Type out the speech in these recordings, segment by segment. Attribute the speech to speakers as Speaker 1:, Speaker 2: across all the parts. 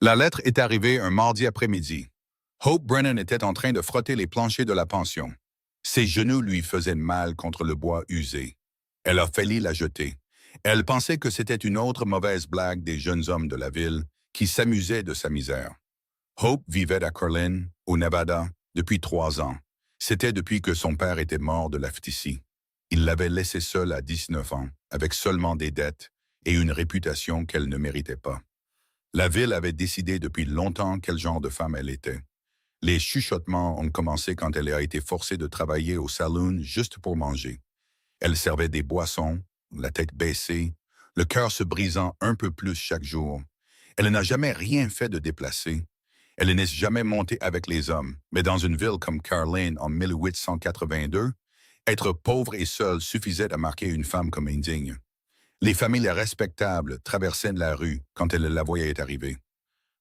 Speaker 1: La lettre est arrivée un mardi après-midi. Hope Brennan était en train de frotter les planchers de la pension. Ses genoux lui faisaient mal contre le bois usé. Elle a failli la jeter. Elle pensait que c'était une autre mauvaise blague des jeunes hommes de la ville qui s'amusaient de sa misère. Hope vivait à Carlin, au Nevada, depuis 3 ans. C'était depuis que son père était mort de la phtisie. Il l'avait laissée seule à 19 ans, avec seulement des dettes et une réputation qu'elle ne méritait pas. La ville avait décidé depuis longtemps quel genre de femme elle était. Les chuchotements ont commencé quand elle a été forcée de travailler au saloon juste pour manger. Elle servait des boissons, la tête baissée, le cœur se brisant un peu plus chaque jour. Elle n'a jamais rien fait de déplacé. Elle n'est jamais montée avec les hommes, mais dans une ville comme Carlin en 1882, être pauvre et seule suffisait à marquer une femme comme indigne. Les familles respectables traversaient la rue quand elle la voyait arriver.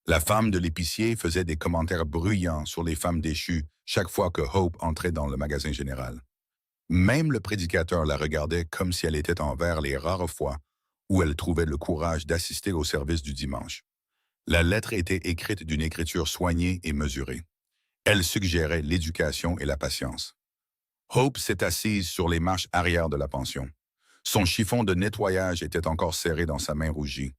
Speaker 1: La femme de l'épicier faisait des commentaires bruyants sur les femmes déchues chaque fois que Hope entrait dans le magasin général. Même le prédicateur la regardait comme si elle était envers les rares fois où elle trouvait le courage d'assister au service du dimanche. La lettre était écrite d'une écriture soignée et mesurée. Elle suggérait l'éducation et la patience. Hope s'est assise sur les marches arrière de la pension. Son chiffon de nettoyage était encore serré dans sa main rougie.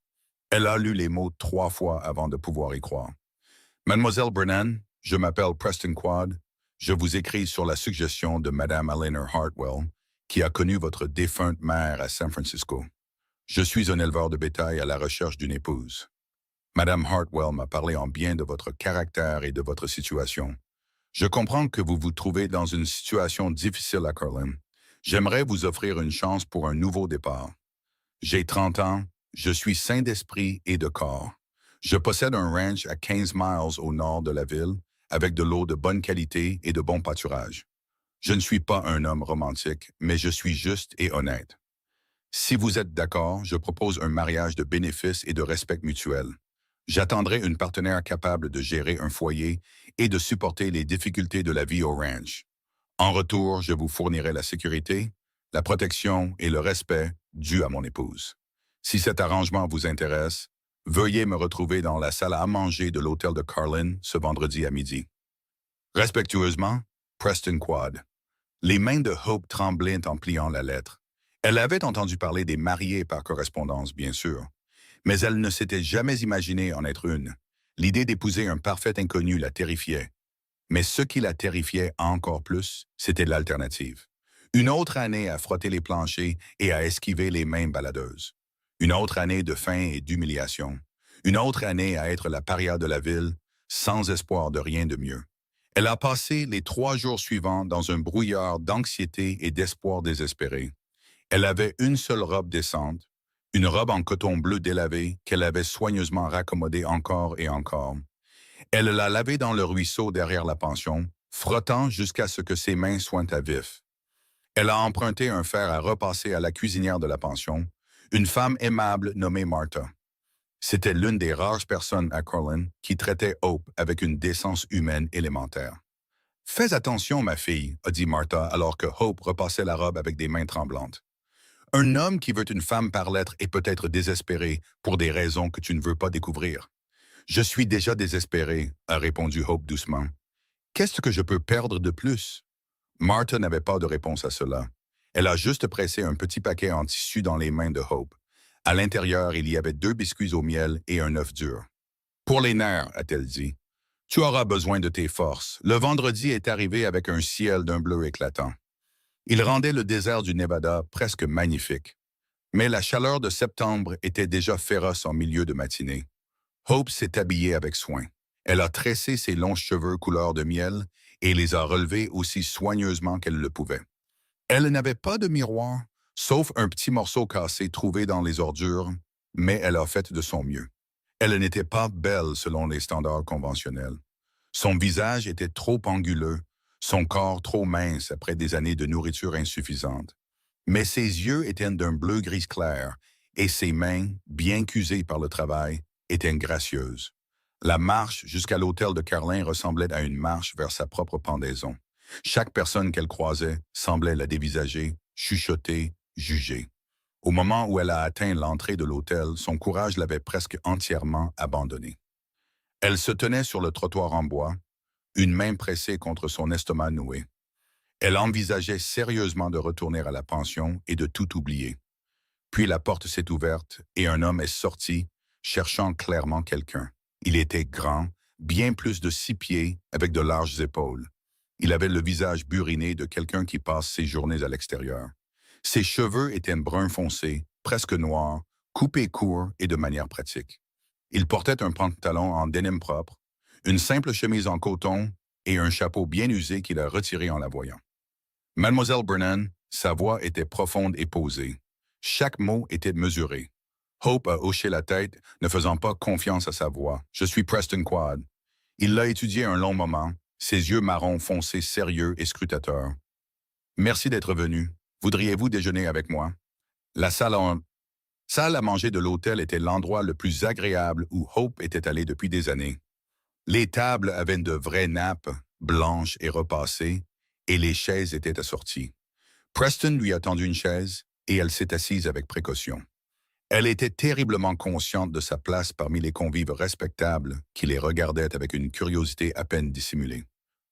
Speaker 1: Elle a lu les mots 3 fois avant de pouvoir y croire. Mademoiselle Brennan, je m'appelle Preston Quad. Je vous écris sur la suggestion de Madame Eleanor Hartwell, qui a connu votre défunte mère à San Francisco. Je suis un éleveur de bétail à la recherche d'une épouse. Madame Hartwell m'a parlé en bien de votre caractère et de votre situation. Je comprends que vous vous trouvez dans une situation difficile à Carlin. J'aimerais vous offrir une chance pour un nouveau départ. J'ai 30 ans, je suis sain d'esprit et de corps. Je possède un ranch à 15 miles au nord de la ville, avec de l'eau de bonne qualité et de bon pâturage. Je ne suis pas un homme romantique, mais je suis juste et honnête. Si vous êtes d'accord, je propose un mariage de bénéfices et de respect mutuel. J'attendrai une partenaire capable de gérer un foyer et de supporter les difficultés de la vie au ranch. En retour, je vous fournirai la sécurité, la protection et le respect dus à mon épouse. Si cet arrangement vous intéresse, veuillez me retrouver dans la salle à manger de l'hôtel de Carlin ce vendredi à midi. Respectueusement, Preston Quad. Les mains de Hope tremblaient en pliant la lettre. Elle avait entendu parler des mariés par correspondance, bien sûr, mais elle ne s'était jamais imaginée en être une. L'idée d'épouser un parfait inconnu la terrifiait. Mais ce qui la terrifiait encore plus, c'était l'alternative. Une autre année à frotter les planchers et à esquiver les mains baladeuses. Une autre année de faim et d'humiliation. Une autre année à être la paria de la ville, sans espoir de rien de mieux. Elle a passé les 3 jours suivants dans un brouillard d'anxiété et d'espoir désespéré. Elle avait une seule robe décente, une robe en coton bleu délavé qu'elle avait soigneusement raccommodée encore et encore. Elle l'a lavée dans le ruisseau derrière la pension, frottant jusqu'à ce que ses mains soient à vif. Elle a emprunté un fer à repasser à la cuisinière de la pension, une femme aimable nommée Martha. C'était l'une des rares personnes à Carlin qui traitait Hope avec une décence humaine élémentaire. « Fais attention, ma fille, » a dit Martha alors que Hope repassait la robe avec des mains tremblantes. « Un homme qui veut une femme par lettre est peut-être désespéré pour des raisons que tu ne veux pas découvrir. » « Je suis déjà désespéré, » a répondu Hope doucement. « Qu'est-ce que je peux perdre de plus? » Martha n'avait pas de réponse à cela. Elle a juste pressé un petit paquet en tissu dans les mains de Hope. À l'intérieur, il y avait 2 biscuits au miel et un œuf dur. « Pour les nerfs, » a-t-elle dit. « Tu auras besoin de tes forces. Le vendredi est arrivé avec un ciel d'un bleu éclatant. Il rendait le désert du Nevada presque magnifique. Mais la chaleur de septembre était déjà féroce en milieu de matinée. Hope s'est habillée avec soin. Elle a tressé ses longs cheveux couleur de miel et les a relevés aussi soigneusement qu'elle le pouvait. Elle n'avait pas de miroir, sauf un petit morceau cassé trouvé dans les ordures, mais elle a fait de son mieux. Elle n'était pas belle selon les standards conventionnels. Son visage était trop anguleux, son corps trop mince après des années de nourriture insuffisante. Mais ses yeux étaient d'un bleu-gris clair et ses mains, bien qu'usées par le travail, étaient gracieuses. La marche jusqu'à l'hôtel de Carlin ressemblait à une marche vers sa propre pendaison. Chaque personne qu'elle croisait semblait la dévisager, chuchoter, juger. Au moment où elle a atteint l'entrée de l'hôtel, son courage l'avait presque entièrement abandonnée. Elle se tenait sur le trottoir en bois, une main pressée contre son estomac noué. Elle envisageait sérieusement de retourner à la pension et de tout oublier. Puis la porte s'est ouverte et un homme est sorti, cherchant clairement quelqu'un. Il était grand, bien plus de 6 pieds, avec de larges épaules. Il avait le visage buriné de quelqu'un qui passe ses journées à l'extérieur. Ses cheveux étaient brun foncé, presque noirs, coupés courts et de manière pratique. Il portait un pantalon en denim propre, une simple chemise en coton et un chapeau bien usé qu'il a retiré en la voyant. Mademoiselle Brennan, sa voix était profonde et posée. Chaque mot était mesuré. Hope a hoché la tête, ne faisant pas confiance à sa voix. « Je suis Preston Quad. » Il l'a étudié un long moment, ses yeux marrons foncés sérieux et scrutateurs. « Merci d'être venu. Voudriez-vous déjeuner avec moi? » La salle à manger de l'hôtel était l'endroit le plus agréable où Hope était allée depuis des années. Les tables avaient de vraies nappes, blanches et repassées, et les chaises étaient assorties. Preston lui a tendu une chaise, et elle s'est assise avec précaution. Elle était terriblement consciente de sa place parmi les convives respectables qui les regardaient avec une curiosité à peine dissimulée.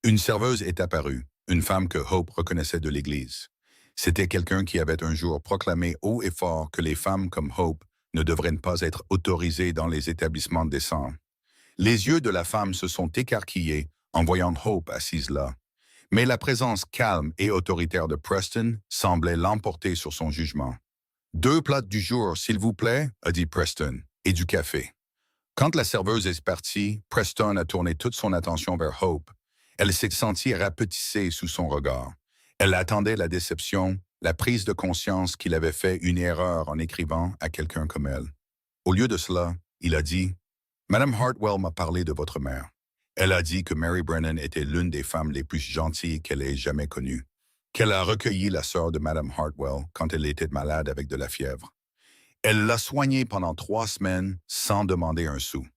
Speaker 1: Une serveuse est apparue, une femme que Hope reconnaissait de l'Église. C'était quelqu'un qui avait un jour proclamé haut et fort que les femmes comme Hope ne devraient pas être autorisées dans les établissements décents. Les yeux de la femme se sont écarquillés en voyant Hope assise là. Mais la présence calme et autoritaire de Preston semblait l'emporter sur son jugement. « 2 plats du jour, s'il vous plaît, » a dit Preston, « et du café. » Quand la serveuse est partie, Preston a tourné toute son attention vers Hope. Elle s'est sentie rapetissée sous son regard. Elle attendait la déception, la prise de conscience qu'il avait fait une erreur en écrivant à quelqu'un comme elle. Au lieu de cela, il a dit « Madame Hartwell m'a parlé de votre mère. Elle a dit que Mary Brennan était l'une des femmes les plus gentilles qu'elle ait jamais connues, qu'elle a recueilli la sœur de Madame Hartwell quand elle était malade avec de la fièvre. Elle l'a soignée pendant 3 semaines sans demander un sou. »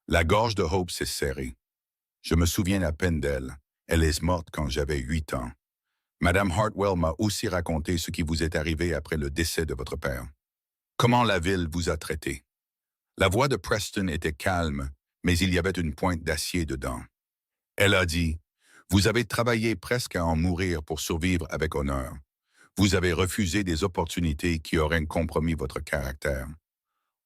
Speaker 1: La gorge de Hope s'est serrée. « Je me souviens à peine d'elle. Elle est morte quand j'avais 8 ans. Madame Hartwell m'a aussi raconté ce qui vous est arrivé après le décès de votre père. Comment la ville vous a traité. » La voix de Preston était calme, mais il y avait une pointe d'acier dedans. Elle a dit « Vous avez travaillé presque à en mourir pour survivre avec honneur. Vous avez refusé des opportunités qui auraient compromis votre caractère. »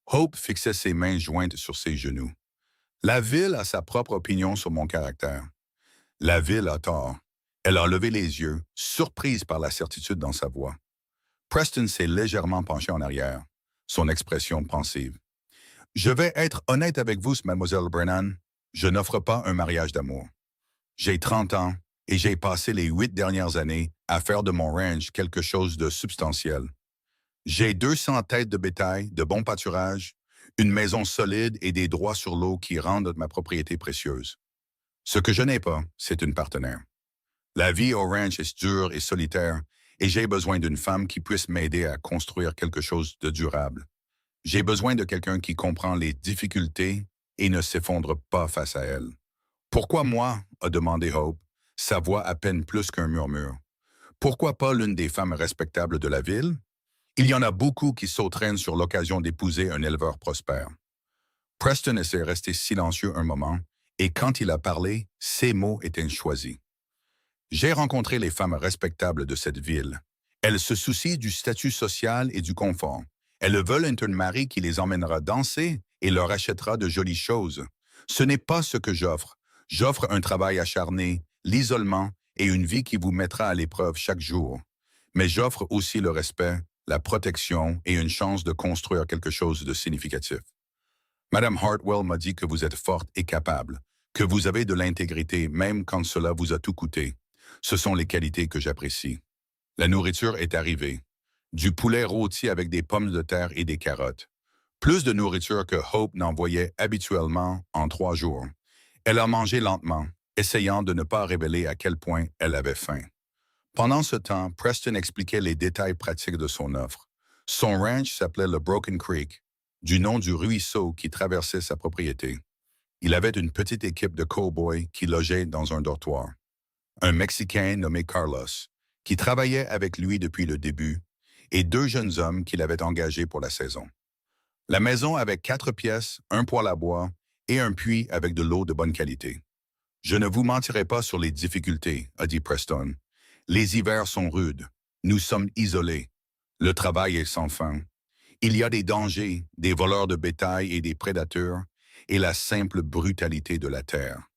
Speaker 1: Hope fixait ses mains jointes sur ses genoux. « La ville a sa propre opinion sur mon caractère. La ville a tort. » Elle a levé les yeux, surprise par la certitude dans sa voix. Preston s'est légèrement penché en arrière, son expression pensive. « Je vais être honnête avec vous, mademoiselle Brennan. Je n'offre pas un mariage d'amour. J'ai 30 ans et j'ai passé les 8 dernières années à faire de mon ranch quelque chose de substantiel. J'ai 200 têtes de bétail, de bon pâturage, une maison solide et des droits sur l'eau qui rendent ma propriété précieuse. Ce que je n'ai pas, c'est une partenaire. La vie au ranch est dure et solitaire et j'ai besoin d'une femme qui puisse m'aider à construire quelque chose de durable. J'ai besoin de quelqu'un qui comprend les difficultés et ne s'effondre pas face à elles. »« Pourquoi moi ?» a demandé Hope, sa voix à peine plus qu'un murmure. « Pourquoi pas l'une des femmes respectables de la ville? Il y en a beaucoup qui sauterellent sur l'occasion d'épouser un éleveur prospère. » Preston s'est resté silencieux un moment, et quand il a parlé, ses mots étaient choisis. « J'ai rencontré les femmes respectables de cette ville. Elles se soucient du statut social et du confort. Elles veulent un mari qui les emmènera danser et leur achètera de jolies choses. Ce n'est pas ce que j'offre. J'offre un travail acharné, l'isolement et une vie qui vous mettra à l'épreuve chaque jour. Mais j'offre aussi le respect, la protection et une chance de construire quelque chose de significatif. Madame Hartwell m'a dit que vous êtes forte et capable, que vous avez de l'intégrité même quand cela vous a tout coûté. Ce sont les qualités que j'apprécie. La nourriture est arrivée. Du poulet rôti avec des pommes de terre et des carottes. Plus de nourriture que Hope n'en voyait habituellement en 3 jours. Elle a mangé lentement, essayant de ne pas révéler à quel point elle avait faim. Pendant ce temps, Preston expliquait les détails pratiques de son offre. Son ranch s'appelait le Broken Creek, du nom du ruisseau qui traversait sa propriété. Il avait une petite équipe de cow-boys qui logeaient dans un dortoir. Un Mexicain nommé Carlos, qui travaillait avec lui depuis le début, et 2 jeunes hommes qu'il avait engagés pour la saison. La maison avait 4 pièces, un poêle à bois et un puits avec de l'eau de bonne qualité. Je ne vous mentirai pas sur les difficultés, a dit Preston. Les hivers sont rudes. Nous sommes isolés. Le travail est sans fin. Il y a des dangers, des voleurs de bétail et des prédateurs, et la simple brutalité de la terre.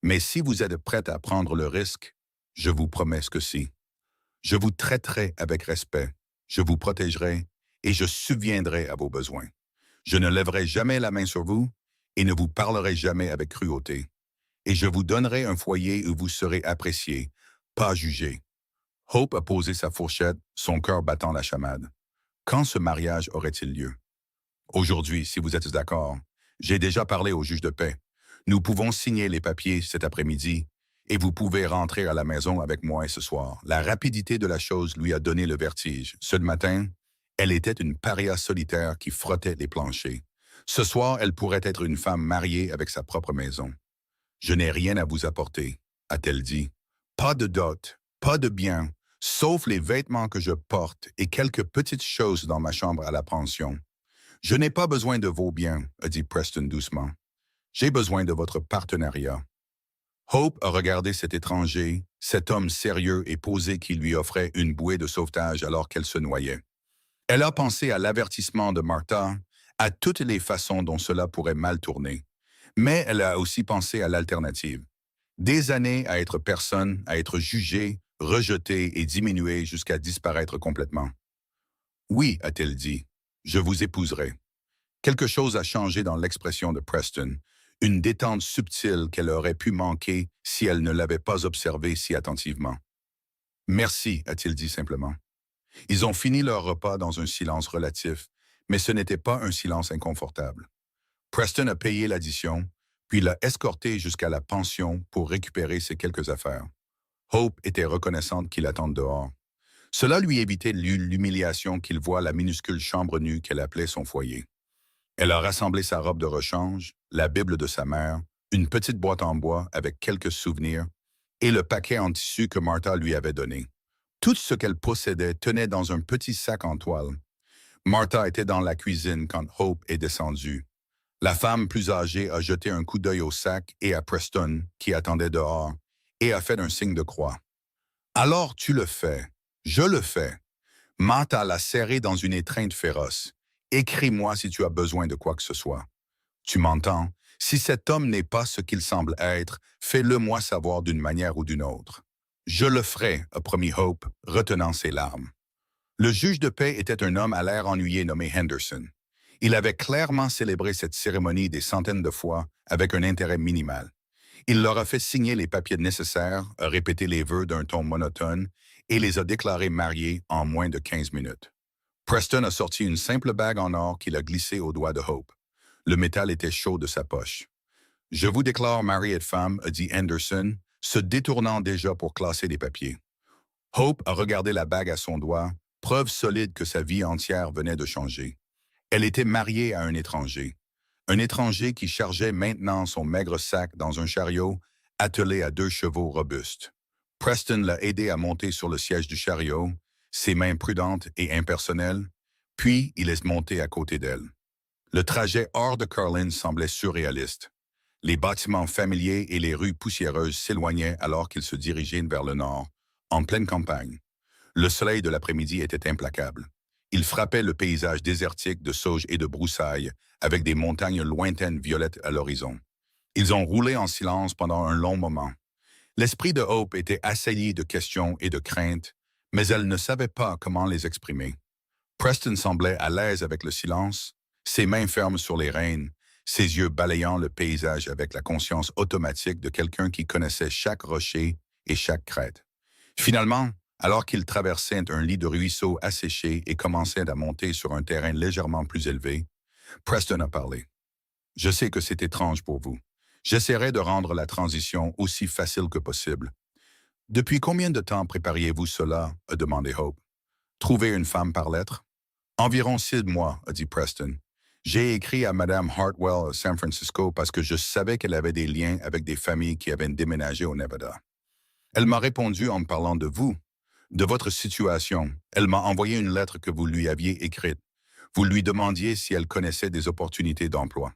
Speaker 1: Mais si vous êtes prête à prendre le risque, je vous promets que si. Je vous traiterai avec respect, je vous protégerai et je subviendrai à vos besoins. Je ne lèverai jamais la main sur vous et ne vous parlerai jamais avec cruauté. Et je vous donnerai un foyer où vous serez apprécié, pas jugé. Hope a posé sa fourchette, son cœur battant la chamade. Quand ce mariage aurait-il lieu? Aujourd'hui, si vous êtes d'accord. J'ai déjà parlé au juge de paix. Nous pouvons signer les papiers cet après-midi et vous pouvez rentrer à la maison avec moi ce soir. La rapidité de la chose lui a donné le vertige. Ce matin, elle était une paria solitaire qui frottait les planchers. Ce soir, elle pourrait être une femme mariée avec sa propre maison. Je n'ai rien à vous apporter, a-t-elle dit. Pas de dot, pas de biens, sauf les vêtements que je porte et quelques petites choses dans ma chambre à la pension. Je n'ai pas besoin de vos biens, a dit Preston doucement. J'ai besoin de votre partenariat. Hope a regardé cet étranger, cet homme sérieux et posé qui lui offrait une bouée de sauvetage alors qu'elle se noyait. Elle a pensé à l'avertissement de Martha, à toutes les façons dont cela pourrait mal tourner. Mais elle a aussi pensé à l'alternative. Des années à être personne, à être jugée, rejetée et diminuée jusqu'à disparaître complètement. Oui, a-t-elle dit, je vous épouserai. Quelque chose a changé dans l'expression de Preston, une détente subtile qu'elle aurait pu manquer si elle ne l'avait pas observée si attentivement. Merci, a-t-il dit simplement. Ils ont fini leur repas dans un silence relatif, mais ce n'était pas un silence inconfortable. Preston a payé l'addition, puis l'a escorté jusqu'à la pension pour récupérer ses quelques affaires. Hope était reconnaissante qu'il attende dehors. Cela lui évitait l'humiliation qu'il voit la minuscule chambre nue qu'elle appelait son foyer. Elle a rassemblé sa robe de rechange, la Bible de sa mère, une petite boîte en bois avec quelques souvenirs et le paquet en tissu que Martha lui avait donné. Tout ce qu'elle possédait tenait dans un petit sac en toile. Martha était dans la cuisine quand Hope est descendue. La femme plus âgée a jeté un coup d'œil au sac et à Preston, qui attendait dehors, et a fait un signe de croix. « Alors tu le fais. Je le fais. » Martha l'a serré dans une étreinte féroce. « Écris-moi si tu as besoin de quoi que ce soit. » Tu m'entends? Si cet homme n'est pas ce qu'il semble être, fais-le moi savoir d'une manière ou d'une autre. Je le ferai, a promis Hope, retenant ses larmes. Le juge de paix était un homme à l'air ennuyé nommé Henderson. Il avait clairement célébré cette cérémonie des centaines de fois avec un intérêt minimal. Il leur a fait signer les papiers nécessaires, a répété les vœux d'un ton monotone et les a déclarés mariés en moins de 15 minutes. Preston a sorti une simple bague en or qu'il a glissée au doigt de Hope. Le métal était chaud de sa poche. « Je vous déclare mari et femme, a dit Henderson, se détournant déjà pour classer les papiers. Hope a regardé la bague à son doigt, preuve solide que sa vie entière venait de changer. Elle était mariée à un étranger qui chargeait maintenant son maigre sac dans un chariot attelé à 2 chevaux robustes. Preston l'a aidé à monter sur le siège du chariot, ses mains prudentes et impersonnelles, puis il est monté à côté d'elle. Le trajet hors de Carlin semblait surréaliste. Les bâtiments familiers et les rues poussiéreuses s'éloignaient alors qu'ils se dirigeaient vers le nord, en pleine campagne. Le soleil de l'après-midi était implacable. Il frappait le paysage désertique de sauge et de broussailles, avec des montagnes lointaines violettes à l'horizon. Ils ont roulé en silence pendant un long moment. L'esprit de Hope était assailli de questions et de craintes, mais elle ne savait pas comment les exprimer. Preston semblait à l'aise avec le silence, ses mains fermes sur les rênes, ses yeux balayant le paysage avec la conscience automatique de quelqu'un qui connaissait chaque rocher et chaque crête. Finalement, alors qu'il traversait un lit de ruisseau asséché et commençait à monter sur un terrain légèrement plus élevé, Preston a parlé. « Je sais que c'est étrange pour vous. J'essaierai de rendre la transition aussi facile que possible. » « Depuis combien de temps prépariez-vous cela ?» a demandé Hope. « Trouver une femme par lettre? »« Environ 6 mois, a dit Preston. J'ai écrit à Madame Hartwell à San Francisco parce que je savais qu'elle avait des liens avec des familles qui avaient déménagé au Nevada. Elle m'a répondu en me parlant de vous, de votre situation. Elle m'a envoyé une lettre que vous lui aviez écrite. Vous lui demandiez si elle connaissait des opportunités d'emploi.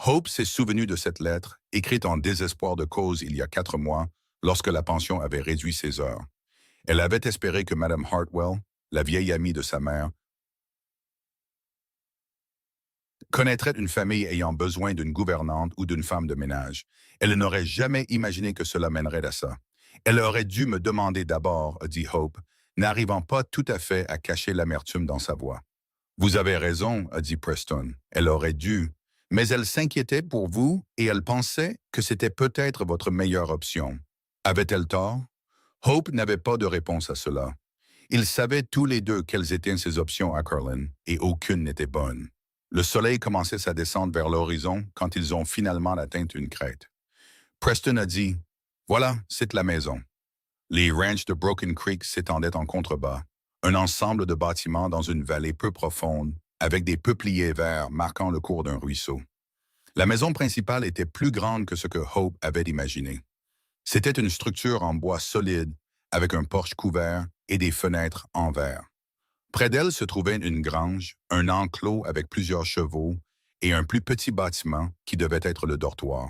Speaker 1: Hope s'est souvenu de cette lettre, écrite en désespoir de cause il y a 4 mois, lorsque la pension avait réduit ses heures. Elle avait espéré que Madame Hartwell, la vieille amie de sa mère, connaîtrait une famille ayant besoin d'une gouvernante ou d'une femme de ménage. Elle n'aurait jamais imaginé que cela mènerait à ça. Elle aurait dû me demander d'abord, a dit Hope, n'arrivant pas tout à fait à cacher l'amertume dans sa voix. Vous avez raison, a dit Preston. Elle aurait dû. Mais elle s'inquiétait pour vous et elle pensait que c'était peut-être votre meilleure option. Avait-elle tort? Hope n'avait pas de réponse à cela. Ils savaient tous les deux quelles étaient ses options à Carlin, et aucune n'était bonne. Le soleil commençait sa descente vers l'horizon quand ils ont finalement atteint une crête. Preston a dit « Voilà, c'est la maison ». Les ranchs de Broken Creek s'étendaient en contrebas, un ensemble de bâtiments dans une vallée peu profonde, avec des peupliers verts marquant le cours d'un ruisseau. La maison principale était plus grande que ce que Hope avait imaginé. C'était une structure en bois solide, avec un porche couvert et des fenêtres en verre. Près d'elle se trouvait une grange, un enclos avec plusieurs chevaux et un plus petit bâtiment qui devait être le dortoir.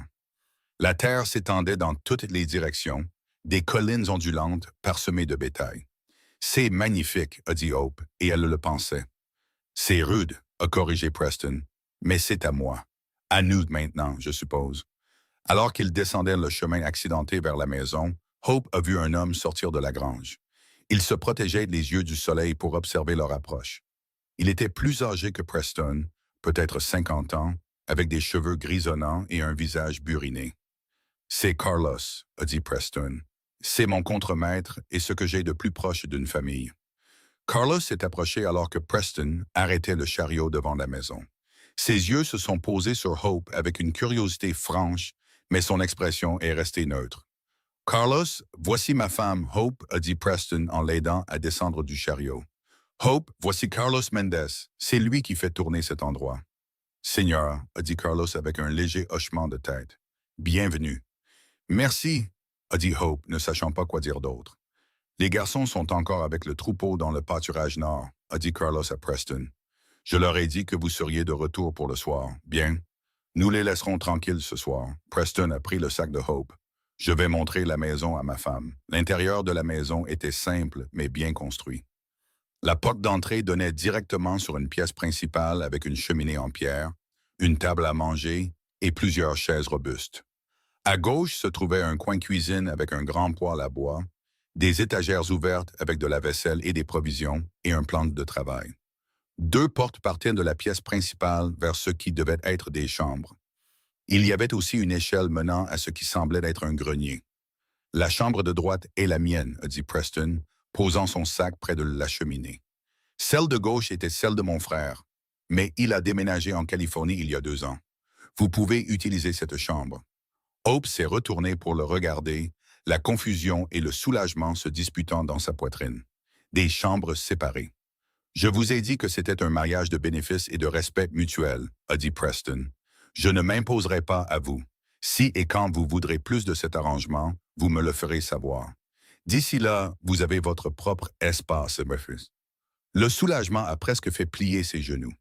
Speaker 1: La terre s'étendait dans toutes les directions, des collines ondulantes parsemées de bétail. « C'est magnifique », a dit Hope, et elle le pensait. « C'est rude », a corrigé Preston, « mais c'est à moi. À nous maintenant, je suppose. » Alors qu'ils descendaient le chemin accidenté vers la maison, Hope a vu un homme sortir de la grange. Il se protégeait les yeux du soleil pour observer leur approche. Il était plus âgé que Preston, peut-être 50 ans, avec des cheveux grisonnants et un visage buriné. « C'est Carlos », a dit Preston. « C'est mon contremaître et ce que j'ai de plus proche d'une famille. » Carlos s'est approché alors que Preston arrêtait le chariot devant la maison. Ses yeux se sont posés sur Hope avec une curiosité franche, mais son expression est restée neutre. « Carlos, voici ma femme, Hope », a dit Preston en l'aidant à descendre du chariot. « Hope, voici Carlos Mendez. C'est lui qui fait tourner cet endroit. »« Seigneur », a dit Carlos avec un léger hochement de tête. « Bienvenue. »« Merci », a dit Hope, ne sachant pas quoi dire d'autre. « Les garçons sont encore avec le troupeau dans le pâturage nord », a dit Carlos à Preston. « Je leur ai dit que vous seriez de retour pour le soir. Bien. Nous les laisserons tranquilles ce soir. » Preston a pris le sac de Hope. « Je vais montrer la maison à ma femme. » L'intérieur de la maison était simple, mais bien construit. La porte d'entrée donnait directement sur une pièce principale avec une cheminée en pierre, une table à manger et plusieurs chaises robustes. À gauche se trouvait un coin cuisine avec un grand poêle à bois, des étagères ouvertes avec de la vaisselle et des provisions et un plan de travail. 2 portes partaient de la pièce principale vers ce qui devait être des chambres. Il y avait aussi une échelle menant à ce qui semblait être un grenier. « La chambre de droite est la mienne », a dit Preston, posant son sac près de la cheminée. « Celle de gauche était celle de mon frère, mais il a déménagé en Californie il y a 2 ans. Vous pouvez utiliser cette chambre. » Hope s'est retourné pour le regarder, la confusion et le soulagement se disputant dans sa poitrine. Des chambres séparées. « Je vous ai dit que c'était un mariage de bénéfice et de respect mutuel », a dit Preston. « Je ne m'imposerai pas à vous. Si et quand vous voudrez plus de cet arrangement, vous me le ferez savoir. D'ici là, vous avez votre propre espace, Murphy. » Le soulagement a presque fait plier ses genoux.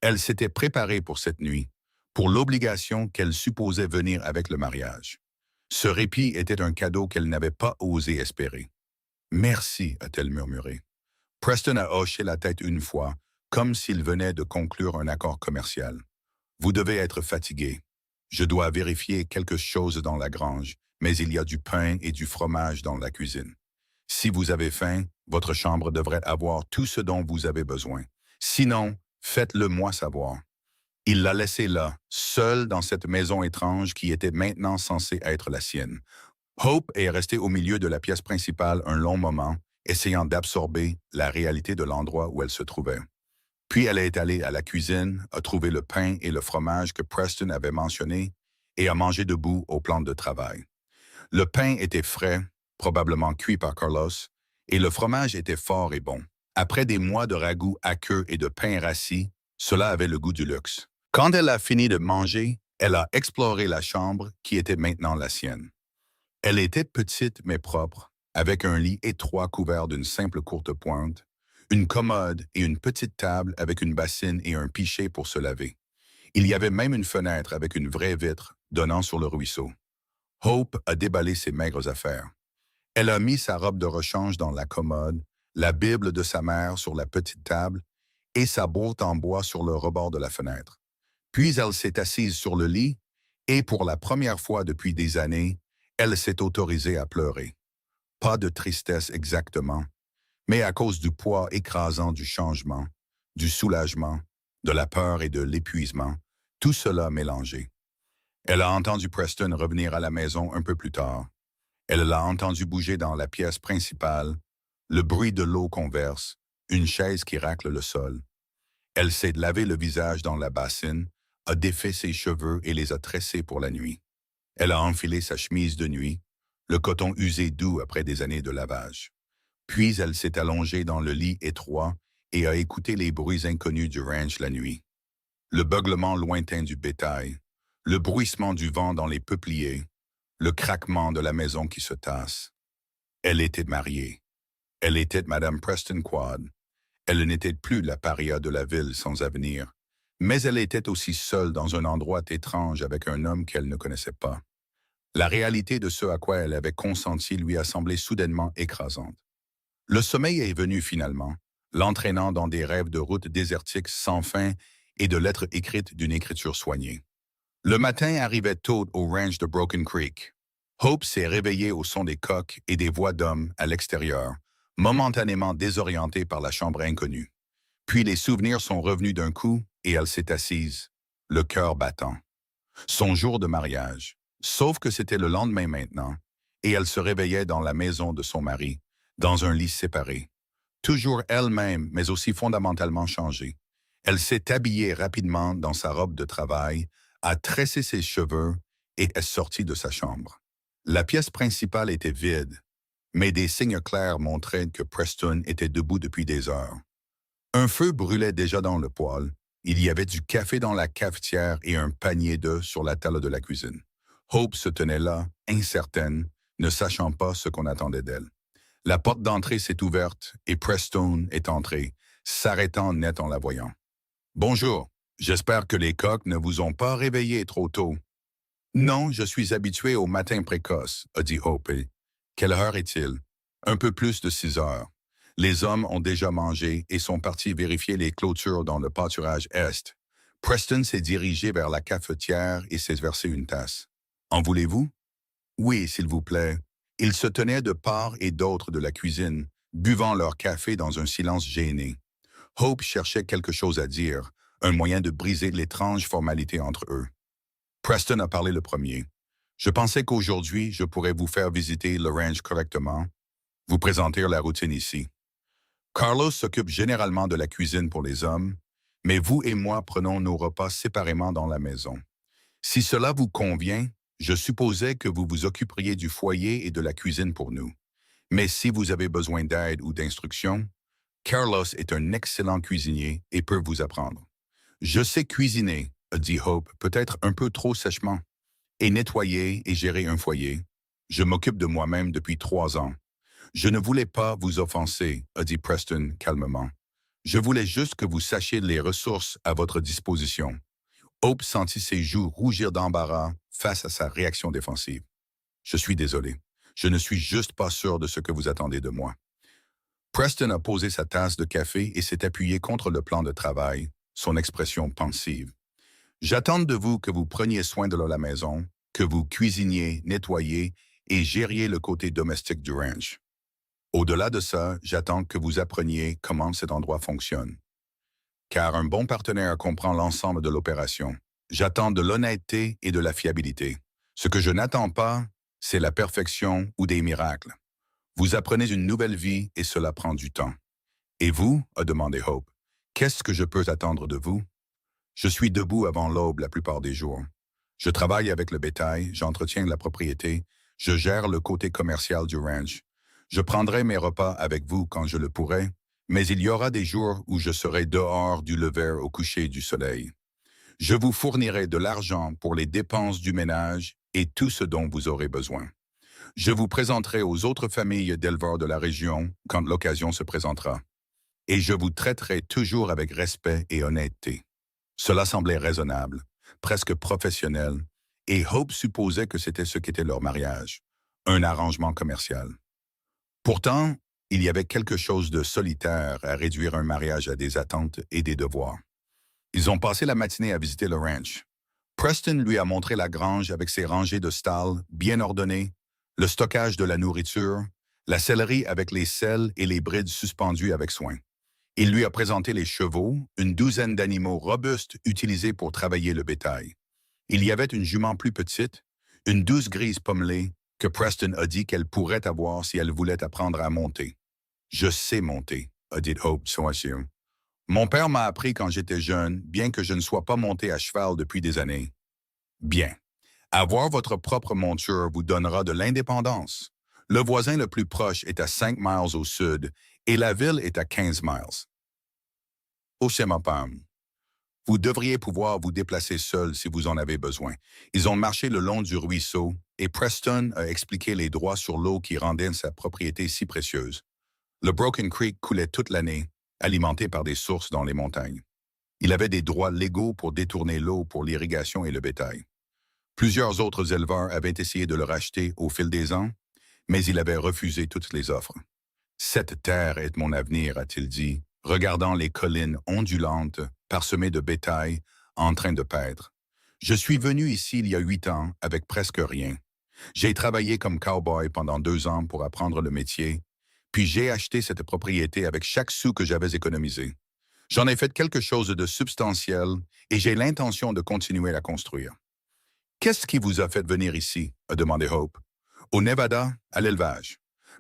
Speaker 1: Elle s'était préparée pour cette nuit, pour l'obligation qu'elle supposait venir avec le mariage. Ce répit était un cadeau qu'elle n'avait pas osé espérer. « Merci », a-t-elle murmuré. Preston a hoché la tête une fois, comme s'il venait de conclure un accord commercial. « Vous devez être fatigué. Je dois vérifier quelque chose dans la grange, mais il y a du pain et du fromage dans la cuisine. Si vous avez faim, votre chambre devrait avoir tout ce dont vous avez besoin. Sinon, faites-le moi savoir. » Il l'a laissée là, seule dans cette maison étrange qui était maintenant censée être la sienne. Hope est restée au milieu de la pièce principale un long moment, essayant d'absorber la réalité de l'endroit où elle se trouvait. Puis elle est allée à la cuisine, a trouvé le pain et le fromage que Preston avait mentionnés et a mangé debout au plan de travail. Le pain était frais, probablement cuit par Carlos, et le fromage était fort et bon. Après des mois de ragoût aqueux et de pain rassis, cela avait le goût du luxe. Quand elle a fini de manger, elle a exploré la chambre qui était maintenant la sienne. Elle était petite mais propre, avec un lit étroit couvert d'une simple courte pointe, une commode et une petite table avec une bassine et un pichet pour se laver. Il y avait même une fenêtre avec une vraie vitre donnant sur le ruisseau. Hope a déballé ses maigres affaires. Elle a mis sa robe de rechange dans la commode, la Bible de sa mère sur la petite table et sa boîte en bois sur le rebord de la fenêtre. Puis elle s'est assise sur le lit et pour la première fois depuis des années, elle s'est autorisée à pleurer. Pas de tristesse exactement, mais à cause du poids écrasant du changement, du soulagement, de la peur et de l'épuisement, tout cela mélangé. Elle a entendu Preston revenir à la maison un peu plus tard. Elle l'a entendu bouger dans la pièce principale, le bruit de l'eau qu'on verse, une chaise qui racle le sol. Elle s'est lavé le visage dans la bassine, a défait ses cheveux et les a tressés pour la nuit. Elle a enfilé sa chemise de nuit, le coton usé doux après des années de lavage. Puis elle s'est allongée dans le lit étroit et a écouté les bruits inconnus du ranch la nuit. Le beuglement lointain du bétail, le bruissement du vent dans les peupliers, le craquement de la maison qui se tasse. Elle était mariée. Elle était Madame Preston Quad. Elle n'était plus la paria de la ville sans avenir, mais elle était aussi seule dans un endroit étrange avec un homme qu'elle ne connaissait pas. La réalité de ce à quoi elle avait consenti lui a semblé soudainement écrasante. Le sommeil est venu finalement, l'entraînant dans des rêves de routes désertiques sans fin et de lettres écrites d'une écriture soignée. Le matin arrivait tôt au ranch de Broken Creek. Hope s'est réveillée au son des coqs et des voix d'hommes à l'extérieur, momentanément désorientée par la chambre inconnue. Puis les souvenirs sont revenus d'un coup et elle s'est assise, le cœur battant. Son jour de mariage, sauf que c'était le lendemain maintenant, et elle se réveillait dans la maison de son mari, dans un lit séparé. Toujours elle-même, mais aussi fondamentalement changée. Elle s'est habillée rapidement dans sa robe de travail, a tressé ses cheveux et est sortie de sa chambre. La pièce principale était vide, mais des signes clairs montraient que Preston était debout depuis des heures. Un feu brûlait déjà dans le poêle, il y avait du café dans la cafetière et un panier d'œufs sur la table de la cuisine. Hope se tenait là, incertaine, ne sachant pas ce qu'on attendait d'elle. La porte d'entrée s'est ouverte et Preston est entré, s'arrêtant net en la voyant. « Bonjour, j'espère que les coqs ne vous ont pas réveillé trop tôt. »« Non, je suis habitué au matin précoce, » a dit Hope. « Quelle heure est-il? »« Un peu plus de 6 heures. Les hommes ont déjà mangé et sont partis vérifier les clôtures dans le pâturage est. Preston s'est dirigé vers la cafetière et s'est versé une tasse. « En voulez-vous? »« Oui, s'il vous plaît. » Ils se tenaient de part et d'autre de la cuisine, buvant leur café dans un silence gêné. Hope cherchait quelque chose à dire, un moyen de briser l'étrange formalité entre eux. Preston a parlé le premier. « Je pensais qu'aujourd'hui, je pourrais vous faire visiter le ranch correctement, vous présenter la routine ici. Carlos s'occupe généralement de la cuisine pour les hommes, mais vous et moi prenons nos repas séparément dans la maison. Si cela vous convient, je supposais que vous vous occuperiez du foyer et de la cuisine pour nous. Mais si vous avez besoin d'aide ou d'instruction, Carlos est un excellent cuisinier et peut vous apprendre. Je sais cuisiner, a dit Hope, peut-être un peu trop sèchement, et nettoyer et gérer un foyer. Je m'occupe de moi-même depuis 3 ans. Je ne voulais pas vous offenser, a dit Preston calmement. Je voulais juste que vous sachiez les ressources à votre disposition. Hope sentit ses joues rougir d'embarras face à sa réaction défensive. Je suis désolé. Je ne suis juste pas sûr de ce que vous attendez de moi. Preston a posé sa tasse de café et s'est appuyé contre le plan de travail, son expression pensive. J'attends de vous que vous preniez soin de la maison, que vous cuisiniez, nettoyiez et gériez le côté domestique du ranch. Au-delà de ça, j'attends que vous appreniez comment cet endroit fonctionne. Car un bon partenaire comprend l'ensemble de l'opération. J'attends de l'honnêteté et de la fiabilité. Ce que je n'attends pas, c'est la perfection ou des miracles. Vous apprenez une nouvelle vie et cela prend du temps. Et vous, a demandé Hope, qu'est-ce que je peux attendre de vous? Je suis debout avant l'aube la plupart des jours. Je travaille avec le bétail, j'entretiens la propriété, je gère le côté commercial du ranch. Je prendrai mes repas avec vous quand je le pourrai, mais il y aura des jours où je serai dehors du lever au coucher du soleil. Je vous fournirai de l'argent pour les dépenses du ménage et tout ce dont vous aurez besoin. Je vous présenterai aux autres familles d'éleveurs de la région quand l'occasion se présentera. Et je vous traiterai toujours avec respect et honnêteté. Cela semblait raisonnable, presque professionnel, et Hope supposait que c'était ce qu'était leur mariage, un arrangement commercial. Pourtant, il y avait quelque chose de solitaire à réduire un mariage à des attentes et des devoirs. Ils ont passé la matinée à visiter le ranch. Preston lui a montré la grange avec ses rangées de stalles bien ordonnées, le stockage de la nourriture, la sellerie avec les selles et les brides suspendues avec soin. Il lui a présenté les chevaux, une douzaine d'animaux robustes utilisés pour travailler le bétail. Il y avait une jument plus petite, une douce grise pommelée, que Preston a dit qu'elle pourrait avoir si elle voulait apprendre à monter. Je sais monter, a dit Hope sourcilleux. Mon père m'a appris quand j'étais jeune, bien que je ne sois pas monté à cheval depuis des années. Bien. Avoir votre propre monture vous donnera de l'indépendance. Le voisin le plus proche est à 5 miles au sud et la ville est à 15 miles. Oshemapam. Vous devriez pouvoir vous déplacer seul si vous en avez besoin. Ils ont marché le long du ruisseau et Preston a expliqué les droits sur l'eau qui rendaient sa propriété si précieuse. Le Broken Creek coulait toute l'année, alimenté par des sources dans les montagnes. Il avait des droits légaux pour détourner l'eau pour l'irrigation et le bétail. Plusieurs autres éleveurs avaient essayé de le racheter au fil des ans, mais il avait refusé toutes les offres. « Cette terre est mon avenir », a-t-il dit, regardant les collines ondulantes, parsemées de bétail, en train de paître. « Je suis venu ici il y a 8 ans, avec presque rien. J'ai travaillé comme cow-boy pendant 2 ans pour apprendre le métier, puis j'ai acheté cette propriété avec chaque sou que j'avais économisé. J'en ai fait quelque chose de substantiel et j'ai l'intention de continuer à construire. » « Qu'est-ce qui vous a fait venir ici? » a demandé Hope. « Au Nevada, à l'élevage. »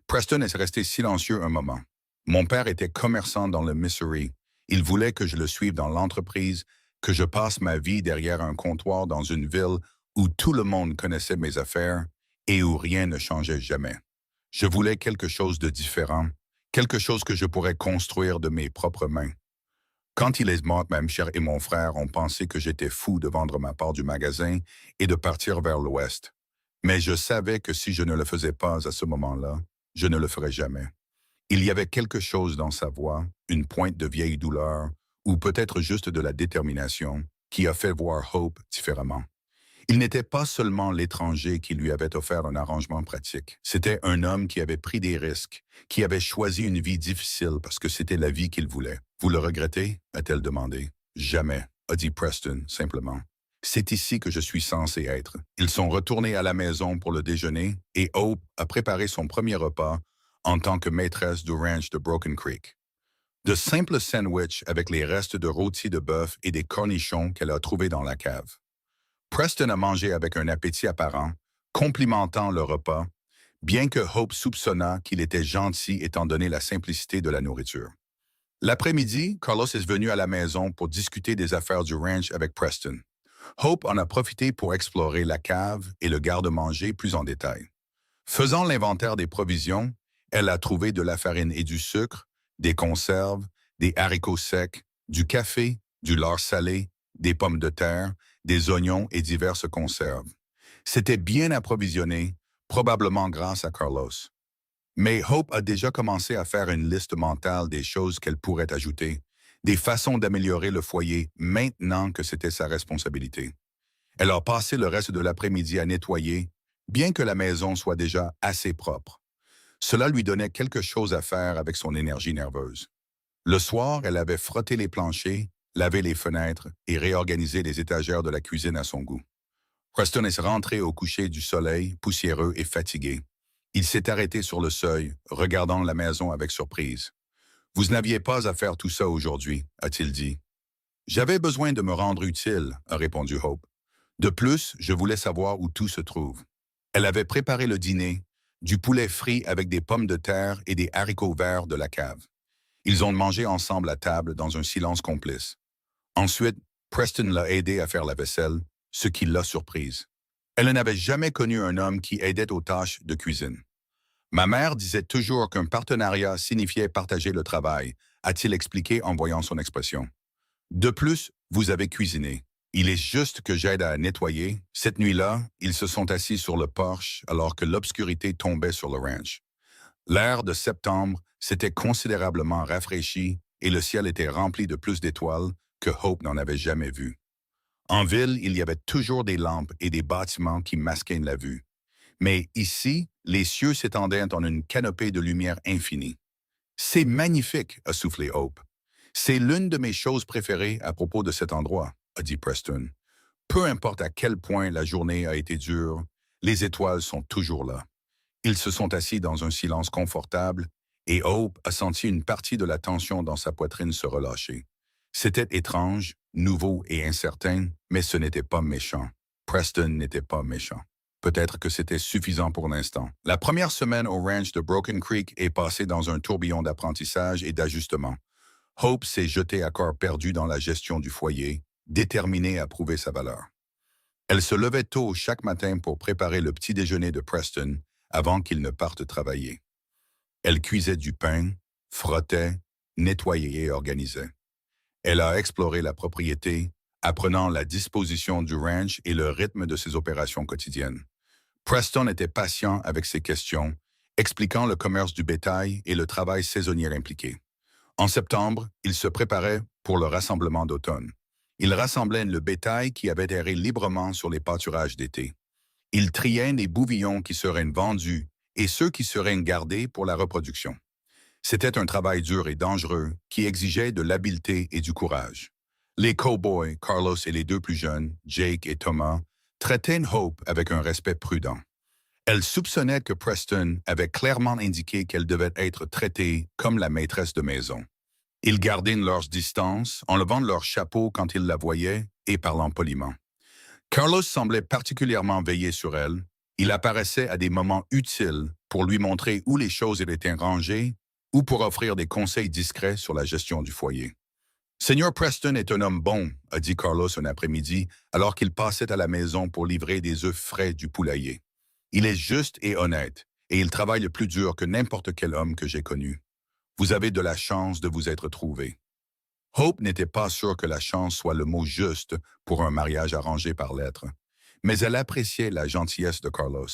Speaker 1: Preston est resté silencieux un moment. « Mon père était commerçant dans le Missouri. Il voulait que je le suive dans l'entreprise, que je passe ma vie derrière un comptoir dans une ville où tout le monde connaissait mes affaires et où rien ne changeait jamais. Je voulais quelque chose de différent, quelque chose que je pourrais construire de mes propres mains. Quand il est mort, ma mère et mon frère ont pensé que j'étais fou de vendre ma part du magasin et de partir vers l'ouest. Mais je savais que si je ne le faisais pas à ce moment-là, je ne le ferais jamais. Il y avait quelque chose dans sa voix, une pointe de vieille douleur, ou peut-être juste de la détermination, qui a fait voir Hope différemment. Il n'était pas seulement l'étranger qui lui avait offert un arrangement pratique. C'était un homme qui avait pris des risques, qui avait choisi une vie difficile parce que c'était la vie qu'il voulait. « Vous le regrettez? » a-t-elle demandé. « Jamais, » a dit Preston, simplement. « C'est ici que je suis censé être. » Ils sont retournés à la maison pour le déjeuner et Hope a préparé son premier repas en tant que maîtresse du ranch de Broken Creek. De simples sandwichs avec les restes de rôti de bœuf et des cornichons qu'elle a trouvés dans la cave. Preston a mangé avec un appétit apparent, complimentant le repas, bien que Hope soupçonna qu'il était gentil étant donné la simplicité de la nourriture. L'après-midi, Carlos est venu à la maison pour discuter des affaires du ranch avec Preston. Hope en a profité pour explorer la cave et le garde-manger plus en détail. Faisant l'inventaire des provisions, elle a trouvé de la farine et du sucre, des conserves, des haricots secs, du café, du lard salé, des pommes de terre, des oignons et diverses conserves. C'était bien approvisionné, probablement grâce à Carlos. Mais Hope a déjà commencé à faire une liste mentale des choses qu'elle pourrait ajouter, des façons d'améliorer le foyer maintenant que c'était sa responsabilité. Elle a passé le reste de l'après-midi à nettoyer, bien que la maison soit déjà assez propre. Cela lui donnait quelque chose à faire avec son énergie nerveuse. Le soir, elle avait frotté les planchers, lavé les fenêtres et réorganisé les étagères de la cuisine à son goût. Preston est rentré au coucher du soleil, poussiéreux et fatigué. Il s'est arrêté sur le seuil, regardant la maison avec surprise. « Vous n'aviez pas à faire tout ça aujourd'hui, » a-t-il dit. « J'avais besoin de me rendre utile, » a répondu Hope. « De plus, je voulais savoir où tout se trouve. » Elle avait préparé le dîner, du poulet frit avec des pommes de terre et des haricots verts de la cave. Ils ont mangé ensemble à table dans un silence complice. Ensuite, Preston l'a aidé à faire la vaisselle, ce qui l'a surprise. Elle n'avait jamais connu un homme qui aidait aux tâches de cuisine. « Ma mère disait toujours qu'un partenariat signifiait partager le travail », a-t-il expliqué en voyant son expression. « De plus, vous avez cuisiné. Il est juste que j'aide à nettoyer. » Cette nuit-là, ils se sont assis sur le porche alors que l'obscurité tombait sur le ranch. L'air de septembre s'était considérablement rafraîchi et le ciel était rempli de plus d'étoiles que Hope n'en avait jamais vues. En ville, il y avait toujours des lampes et des bâtiments qui masquaient la vue. Mais ici, les cieux s'étendaient en une canopée de lumière infinie. C'est magnifique, a soufflé Hope. C'est l'une de mes choses préférées à propos de cet endroit, a dit Preston. Peu importe à quel point la journée a été dure, les étoiles sont toujours là. Ils se sont assis dans un silence confortable et Hope a senti une partie de la tension dans sa poitrine se relâcher. C'était étrange, nouveau et incertain, mais ce n'était pas méchant. Preston n'était pas méchant. Peut-être que c'était suffisant pour l'instant. La première semaine au ranch de Broken Creek est passée dans un tourbillon d'apprentissage et d'ajustement. Hope s'est jetée à corps perdu dans la gestion du foyer, déterminée à prouver sa valeur. Elle se levait tôt chaque matin pour préparer le petit déjeuner de Preston avant qu'il ne parte travailler. Elle cuisait du pain, frottait, nettoyait et organisait. Elle a exploré la propriété, apprenant la disposition du ranch et le rythme de ses opérations quotidiennes. Preston était patient avec ses questions, expliquant le commerce du bétail et le travail saisonnier impliqué. En septembre, il se préparait pour le rassemblement d'automne. Il rassemblait le bétail qui avait erré librement sur les pâturages d'été. Il triait les bouvillons qui seraient vendus et ceux qui seraient gardés pour la reproduction. C'était un travail dur et dangereux qui exigeait de l'habileté et du courage. Les cow-boys, Carlos et les deux plus jeunes, Jake et Thomas, traitaient Hope avec un respect prudent. Elle soupçonnait que Preston avait clairement indiqué qu'elle devait être traitée comme la maîtresse de maison. Ils gardaient leur distance, enlevant leur chapeau quand ils la voyaient et parlant poliment. Carlos semblait particulièrement veiller sur elle. Il apparaissait à des moments utiles pour lui montrer où les choses étaient rangées ou pour offrir des conseils discrets sur la gestion du foyer. « Seigneur Preston est un homme bon », a dit Carlos un après-midi, alors qu'il passait à la maison pour livrer des œufs frais du poulailler. « Il est juste et honnête, et il travaille le plus dur que n'importe quel homme que j'ai connu. Vous avez de la chance de vous être trouvé. » Hope n'était pas sûre que la chance soit le mot juste pour un mariage arrangé par lettres, mais elle appréciait la gentillesse de Carlos.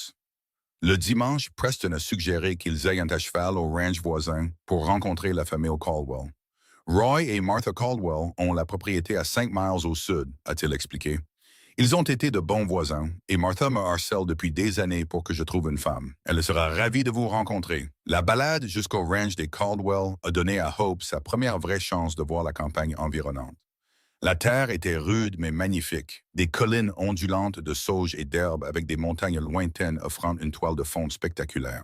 Speaker 1: Le dimanche, Preston a suggéré qu'ils aillent à cheval au ranch voisin pour rencontrer la famille Caldwell. Roy et Martha Caldwell ont la propriété à 5 miles au sud, a-t-il expliqué. Ils ont été de bons voisins et Martha me harcèle depuis des années pour que je trouve une femme. Elle sera ravie de vous rencontrer. La balade jusqu'au ranch des Caldwell a donné à Hope sa première vraie chance de voir la campagne environnante. La terre était rude mais magnifique, des collines ondulantes de sauge et d'herbe avec des montagnes lointaines offrant une toile de fond spectaculaire.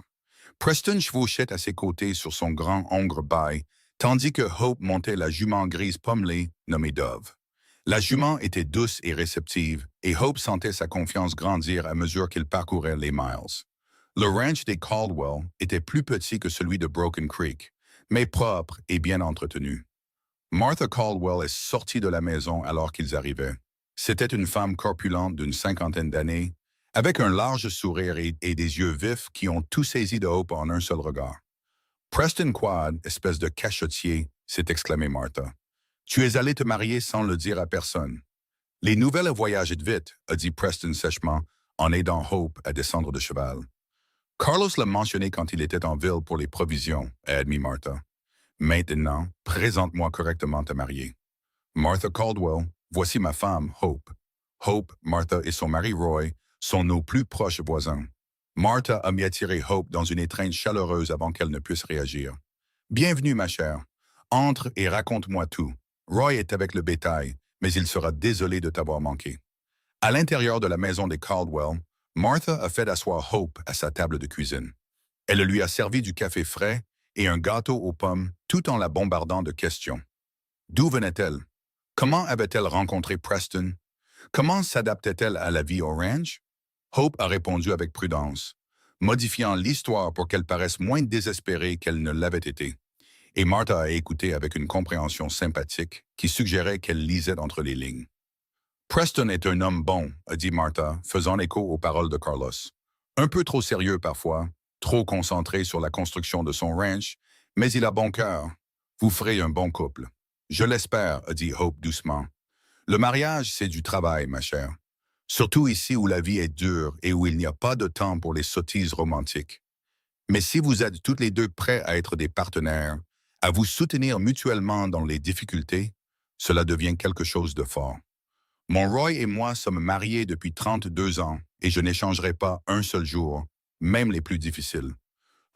Speaker 1: Preston chevauchait à ses côtés sur son grand hongre bail, tandis que Hope montait la jument grise pommelée nommée Dove. La jument était douce et réceptive, et Hope sentait sa confiance grandir à mesure qu'il parcourait les miles. Le ranch des Caldwell était plus petit que celui de Broken Creek, mais propre et bien entretenu. Martha Caldwell est sortie de la maison alors qu'ils arrivaient. C'était une femme corpulente d'une 50aine d'années, avec un large sourire et des yeux vifs qui ont tout saisi de Hope en un seul regard. « Preston Quad, espèce de cachotier », s'est exclamé Martha. « Tu es allé te marier sans le dire à personne. »« Les nouvelles voyagent vite », a dit Preston sèchement, en aidant Hope à descendre de cheval. « Carlos l'a mentionné quand il était en ville pour les provisions », a admis Martha. « Maintenant, présente-moi correctement ta mariée. Martha Caldwell, voici ma femme, Hope. Hope, Martha et son mari Roy sont nos plus proches voisins. » Martha a mis à tirer Hope dans une étreinte chaleureuse avant qu'elle ne puisse réagir. « Bienvenue, ma chère. Entre et raconte-moi tout. Roy est avec le bétail, mais il sera désolé de t'avoir manqué. » À l'intérieur de la maison des Caldwell, Martha a fait asseoir Hope à sa table de cuisine. Elle lui a servi du café frais et un gâteau aux pommes tout en la bombardant de questions. D'où venait-elle? Comment avait-elle rencontré Preston? Comment s'adaptait-elle à la vie au ranch? Hope a répondu avec prudence, modifiant l'histoire pour qu'elle paraisse moins désespérée qu'elle ne l'avait été. Et Martha a écouté avec une compréhension sympathique qui suggérait qu'elle lisait entre les lignes. « Preston est un homme bon », a dit Martha, faisant écho aux paroles de Carlos. « Un peu trop sérieux parfois, trop concentré sur la construction de son ranch, mais il a bon cœur. Vous ferez un bon couple. »« Je l'espère », a dit Hope doucement. « Le mariage, c'est du travail, ma chère. Surtout ici où la vie est dure et où il n'y a pas de temps pour les sottises romantiques. Mais si vous êtes toutes les deux prêts à être des partenaires, à vous soutenir mutuellement dans les difficultés, cela devient quelque chose de fort. Mon Roy et moi sommes mariés depuis 32 ans et je n'échangerai pas un seul jour, même les plus difficiles.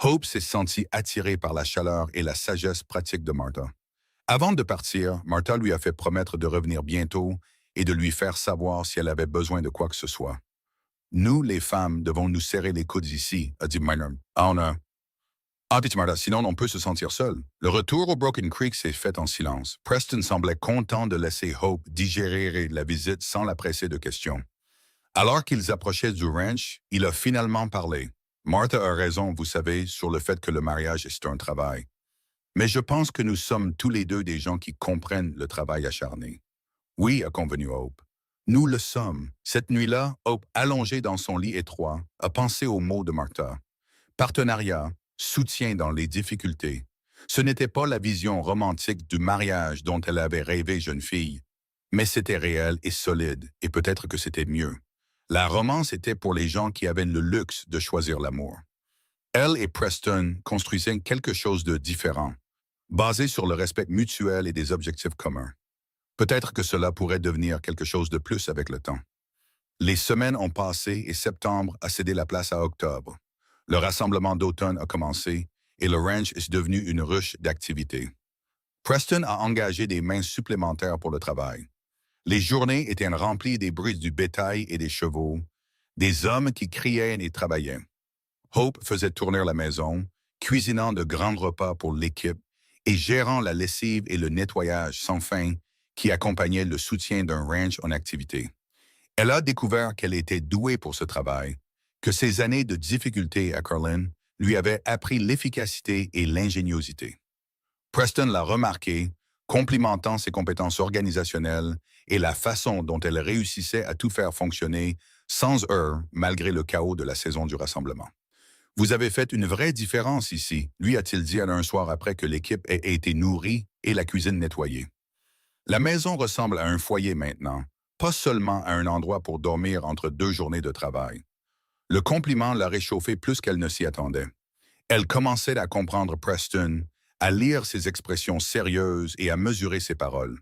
Speaker 1: Hope s'est sentie attirée par la chaleur et la sagesse pratique de Martha. Avant de partir, Martha lui a fait promettre de revenir bientôt et de lui faire savoir si elle avait besoin de quoi que ce soit. Nous, les femmes, devons nous serrer les coudes ici, a dit Maynard. Dit Martha, sinon on peut se sentir seul. Le retour au Broken Creek s'est fait en silence. Preston semblait content de laisser Hope digérer la visite sans la presser de questions. Alors qu'ils approchaient du ranch, il a finalement parlé. Martha a raison, vous savez, sur le fait que le mariage est un travail. Mais je pense que nous sommes tous les deux des gens qui comprennent le travail acharné. Oui, a convenu Hope. Nous le sommes. Cette nuit-là, Hope, allongée dans son lit étroit, a pensé aux mots de Martha. Partenariat, soutien dans les difficultés. Ce n'était pas la vision romantique du mariage dont elle avait rêvé jeune fille, mais c'était réel et solide, et peut-être que c'était mieux. La romance était pour les gens qui avaient le luxe de choisir l'amour. Elle et Preston construisaient quelque chose de différent, basé sur le respect mutuel et des objectifs communs. Peut-être que cela pourrait devenir quelque chose de plus avec le temps. Les semaines ont passé et septembre a cédé la place à octobre. Le rassemblement d'automne a commencé et le ranch est devenu une ruche d'activités. Preston a engagé des mains supplémentaires pour le travail. Les journées étaient remplies des bruits du bétail et des chevaux, des hommes qui criaient et travaillaient. Hope faisait tourner la maison, cuisinant de grands repas pour l'équipe et gérant la lessive et le nettoyage sans fin qui accompagnaient le soutien d'un ranch en activité. Elle a découvert qu'elle était douée pour ce travail, que ses années de difficultés à Carlin lui avaient appris l'efficacité et l'ingéniosité. Preston l'a remarqué, complimentant ses compétences organisationnelles et la façon dont elle réussissait à tout faire fonctionner sans heurts malgré le chaos de la saison du rassemblement. « Vous avez fait une vraie différence ici », lui a-t-il dit un soir après que l'équipe ait été nourrie et la cuisine nettoyée. La maison ressemble à un foyer maintenant, pas seulement à un endroit pour dormir entre 2 journées de travail. Le compliment l'a réchauffée plus qu'elle ne s'y attendait. Elle commençait à comprendre Preston, à lire ses expressions sérieuses et à mesurer ses paroles.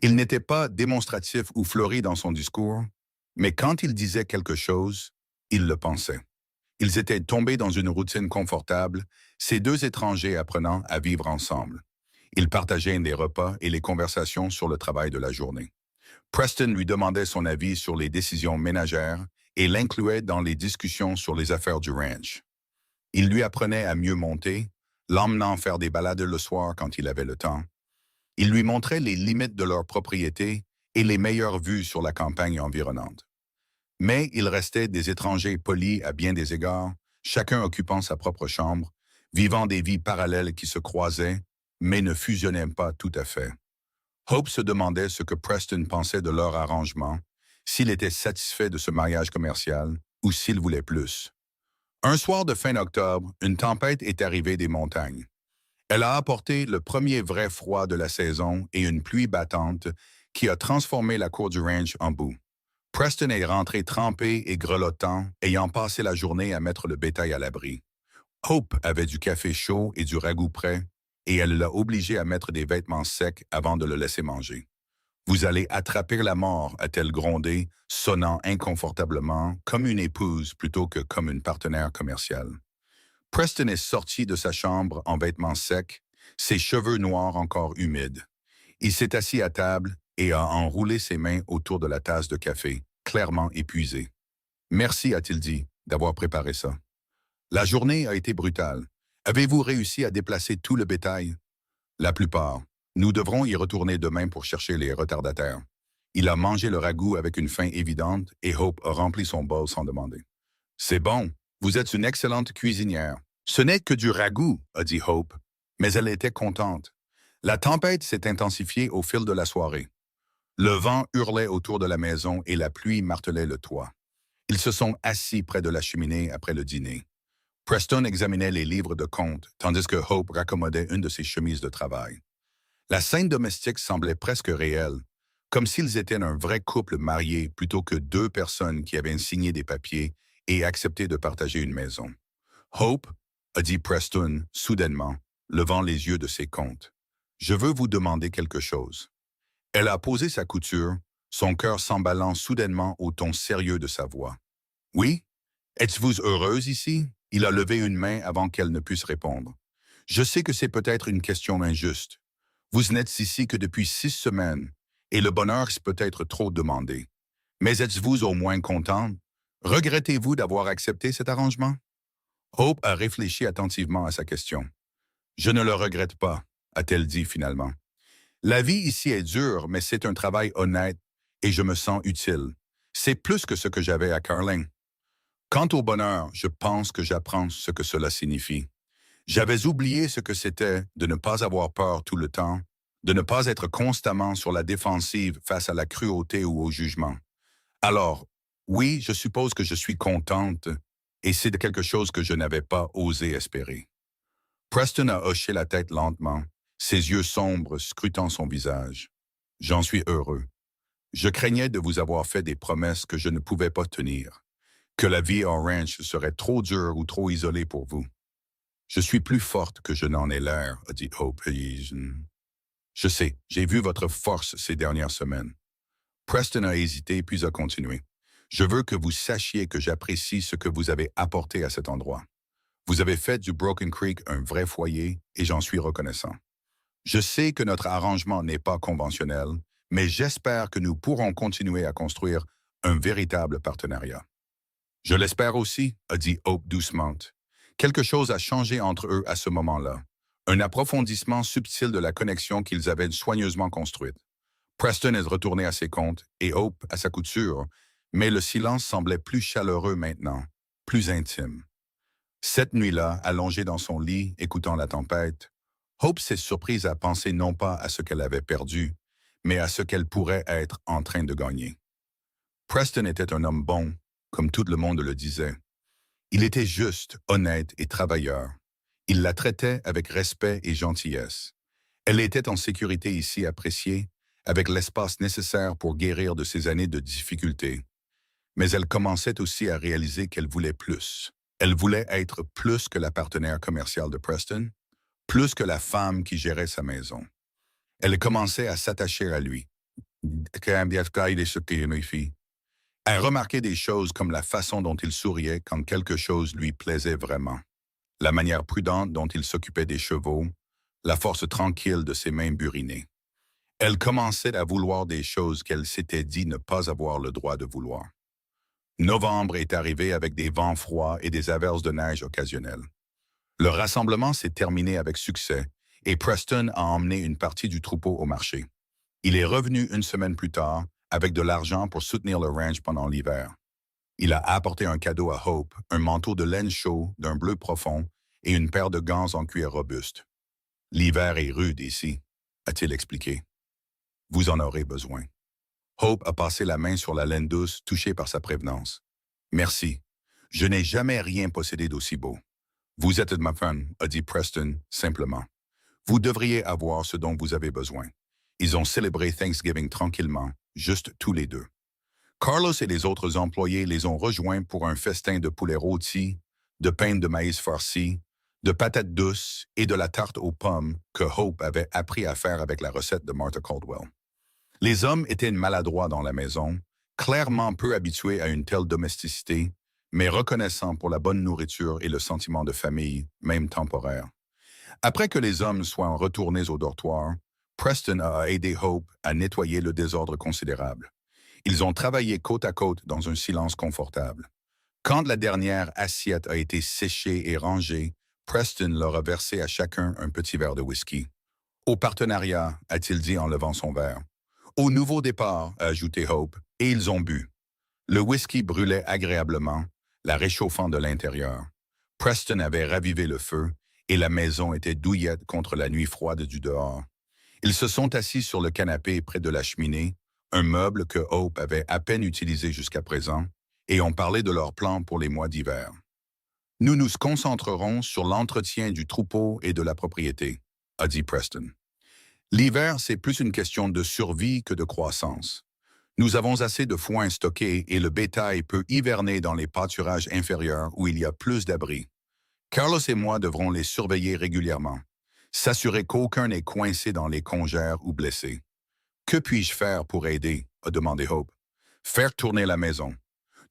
Speaker 1: Il n'était pas démonstratif ou fleuri dans son discours, mais quand il disait quelque chose, il le pensait. Ils étaient tombés dans une routine confortable, ces deux étrangers apprenant à vivre ensemble. Ils partageaient les repas et les conversations sur le travail de la journée. Preston lui demandait son avis sur les décisions ménagères et l'incluait dans les discussions sur les affaires du ranch. Il lui apprenait à mieux monter, l'emmenant faire des balades le soir quand il avait le temps. Il lui montrait les limites de leur propriété et les meilleures vues sur la campagne environnante. Mais ils restaient des étrangers polis à bien des égards, chacun occupant sa propre chambre, vivant des vies parallèles qui se croisaient, mais ne fusionnaient pas tout à fait. Hope se demandait ce que Preston pensait de leur arrangement, s'il était satisfait de ce mariage commercial ou s'il voulait plus. Un soir de fin octobre, une tempête est arrivée des montagnes. Elle a apporté le premier vrai froid de la saison et une pluie battante qui a transformé la cour du ranch en boue. Preston est rentré trempé et grelottant, ayant passé la journée à mettre le bétail à l'abri. Hope avait du café chaud et du ragoût prêt, et elle l'a obligé à mettre des vêtements secs avant de le laisser manger. « Vous allez attraper la mort », a-t-elle grondé, sonnant inconfortablement, comme une épouse plutôt que comme une partenaire commerciale. Preston est sorti de sa chambre en vêtements secs, ses cheveux noirs encore humides. Il s'est assis à table et a enroulé ses mains autour de la tasse de café, clairement épuisé. « Merci », a-t-il dit, « d'avoir préparé ça. La journée a été brutale. Avez-vous réussi à déplacer tout le bétail? La plupart. Nous devrons y retourner demain pour chercher les retardataires. Il a mangé le ragoût avec une faim évidente et Hope a rempli son bol sans demander. C'est bon, vous êtes une excellente cuisinière. Ce n'est que du ragoût, a dit Hope, mais elle était contente. La tempête s'est intensifiée au fil de la soirée. Le vent hurlait autour de la maison et la pluie martelait le toit. Ils se sont assis près de la cheminée après le dîner. Preston examinait les livres de comptes, tandis que Hope raccommodait une de ses chemises de travail. La scène domestique semblait presque réelle, comme s'ils étaient un vrai couple marié plutôt que deux personnes qui avaient signé des papiers et accepté de partager une maison. « Hope », a dit Preston soudainement, levant les yeux de ses comptes, « je veux vous demander quelque chose. Elle a posé sa couture, son cœur s'emballant soudainement au ton sérieux de sa voix. Oui? Êtes-vous heureuse ici? Il a levé une main avant qu'elle ne puisse répondre. Je sais que c'est peut-être une question injuste. Vous n'êtes ici que depuis 6 semaines, et le bonheur c'est peut-être trop demandé. Mais êtes-vous au moins contente? Regrettez-vous d'avoir accepté cet arrangement? Hope a réfléchi attentivement à sa question. Je ne le regrette pas, a-t-elle dit finalement. La vie ici est dure, mais c'est un travail honnête et je me sens utile. C'est plus que ce que j'avais à Carling. Quant au bonheur, je pense que j'apprends ce que cela signifie. J'avais oublié ce que c'était de ne pas avoir peur tout le temps, de ne pas être constamment sur la défensive face à la cruauté ou au jugement. Alors, oui, je suppose que je suis contente, et c'est de quelque chose que je n'avais pas osé espérer. Preston a hoché la tête lentement, ses yeux sombres scrutant son visage. J'en suis heureux. Je craignais de vous avoir fait des promesses que je ne pouvais pas tenir, que la vie en ranch serait trop dure ou trop isolée pour vous. Je suis plus forte que je n'en ai l'air, a dit Hope. Je sais, j'ai vu votre force ces dernières semaines. Preston a hésité puis a continué. Je veux que vous sachiez que j'apprécie ce que vous avez apporté à cet endroit. Vous avez fait du Broken Creek un vrai foyer et j'en suis reconnaissant. Je sais que notre arrangement n'est pas conventionnel, mais j'espère que nous pourrons continuer à construire un véritable partenariat. Je l'espère aussi, a dit Hope doucement. Quelque chose a changé entre eux à ce moment-là. Un approfondissement subtil de la connexion qu'ils avaient soigneusement construite. Preston est retourné à ses comptes et Hope à sa couture, mais le silence semblait plus chaleureux maintenant, plus intime. Cette nuit-là, allongée dans son lit, écoutant la tempête, Hope s'est surprise à penser non pas à ce qu'elle avait perdu, mais à ce qu'elle pourrait être en train de gagner. Preston était un homme bon, comme tout le monde le disait. Il était juste, honnête et travailleur. Il la traitait avec respect et gentillesse. Elle était en sécurité ici appréciée, avec l'espace nécessaire pour guérir de ses années de difficultés. Mais elle commençait aussi à réaliser qu'elle voulait plus. Elle voulait être plus que la partenaire commerciale de Preston, plus que la femme qui gérait sa maison. Elle commençait à s'attacher à lui. À remarquer des choses comme la façon dont il souriait quand quelque chose lui plaisait vraiment, la manière prudente dont il s'occupait des chevaux, la force tranquille de ses mains burinées. Elle commençait à vouloir des choses qu'elle s'était dit ne pas avoir le droit de vouloir. Novembre est arrivé avec des vents froids et des averses de neige occasionnelles. Le rassemblement s'est terminé avec succès et Preston a emmené une partie du troupeau au marché. Il est revenu une semaine plus tard avec de l'argent pour soutenir le ranch pendant l'hiver. Il a apporté un cadeau à Hope, un manteau de laine chaud d'un bleu profond et une paire de gants en cuir robuste. L'hiver est rude ici, a-t-il expliqué. Vous en aurez besoin. Hope a passé la main sur la laine douce, touchée par sa prévenance. Merci. Je n'ai jamais rien possédé d'aussi beau. Vous êtes ma femme, a dit Preston, simplement. Vous devriez avoir ce dont vous avez besoin. Ils ont célébré Thanksgiving tranquillement, juste tous les deux. Carlos et les autres employés les ont rejoints pour un festin de poulet rôti, de pain de maïs farci, de patates douces et de la tarte aux pommes que Hope avait appris à faire avec la recette de Martha Caldwell. Les hommes étaient maladroits dans la maison, clairement peu habitués à une telle domesticité, mais reconnaissants pour la bonne nourriture et le sentiment de famille, même temporaire. Après que les hommes soient retournés au dortoir, Preston a aidé Hope à nettoyer le désordre considérable. Ils ont travaillé côte à côte dans un silence confortable. Quand la dernière assiette a été séchée et rangée, Preston leur a versé à chacun un petit verre de whisky. Au partenariat, a-t-il dit en levant son verre. Au nouveau départ, a ajouté Hope, et ils ont bu. Le whisky brûlait agréablement, la réchauffant de l'intérieur. Preston avait ravivé le feu, et la maison était douillette contre la nuit froide du dehors. Ils se sont assis sur le canapé près de la cheminée, un meuble que Hope avait à peine utilisé jusqu'à présent, et ont parlé de leurs plans pour les mois d'hiver. Nous nous concentrerons sur l'entretien du troupeau et de la propriété, a dit Preston. L'hiver, c'est plus une question de survie que de croissance. Nous avons assez de foin stocké et le bétail peut hiverner dans les pâturages inférieurs où il y a plus d'abris. Carlos et moi devrons les surveiller régulièrement, s'assurer qu'aucun n'est coincé dans les congères ou blessé. Que puis-je faire pour aider? A demandé Hope. Faire tourner la maison.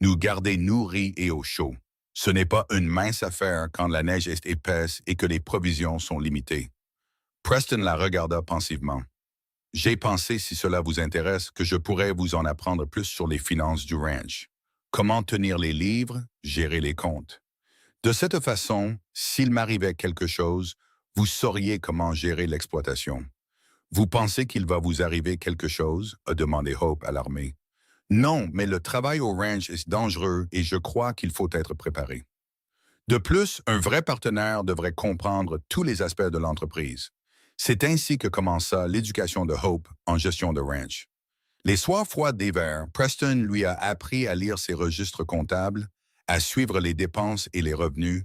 Speaker 1: Nous garder nourris et au chaud. Ce n'est pas une mince affaire quand la neige est épaisse et que les provisions sont limitées. Preston la regarda pensivement. J'ai pensé, si cela vous intéresse, que je pourrais vous en apprendre plus sur les finances du ranch. Comment tenir les livres, gérer les comptes. De cette façon, s'il m'arrivait quelque chose, vous sauriez comment gérer l'exploitation. Vous pensez qu'il va vous arriver quelque chose? A demandé Hope alarmée. Non, mais le travail au ranch est dangereux et je crois qu'il faut être préparé. De plus, un vrai partenaire devrait comprendre tous les aspects de l'entreprise. C'est ainsi que commença l'éducation de Hope en gestion de ranch. Les soirs froids d'hiver, Preston lui a appris à lire ses registres comptables, à suivre les dépenses et les revenus,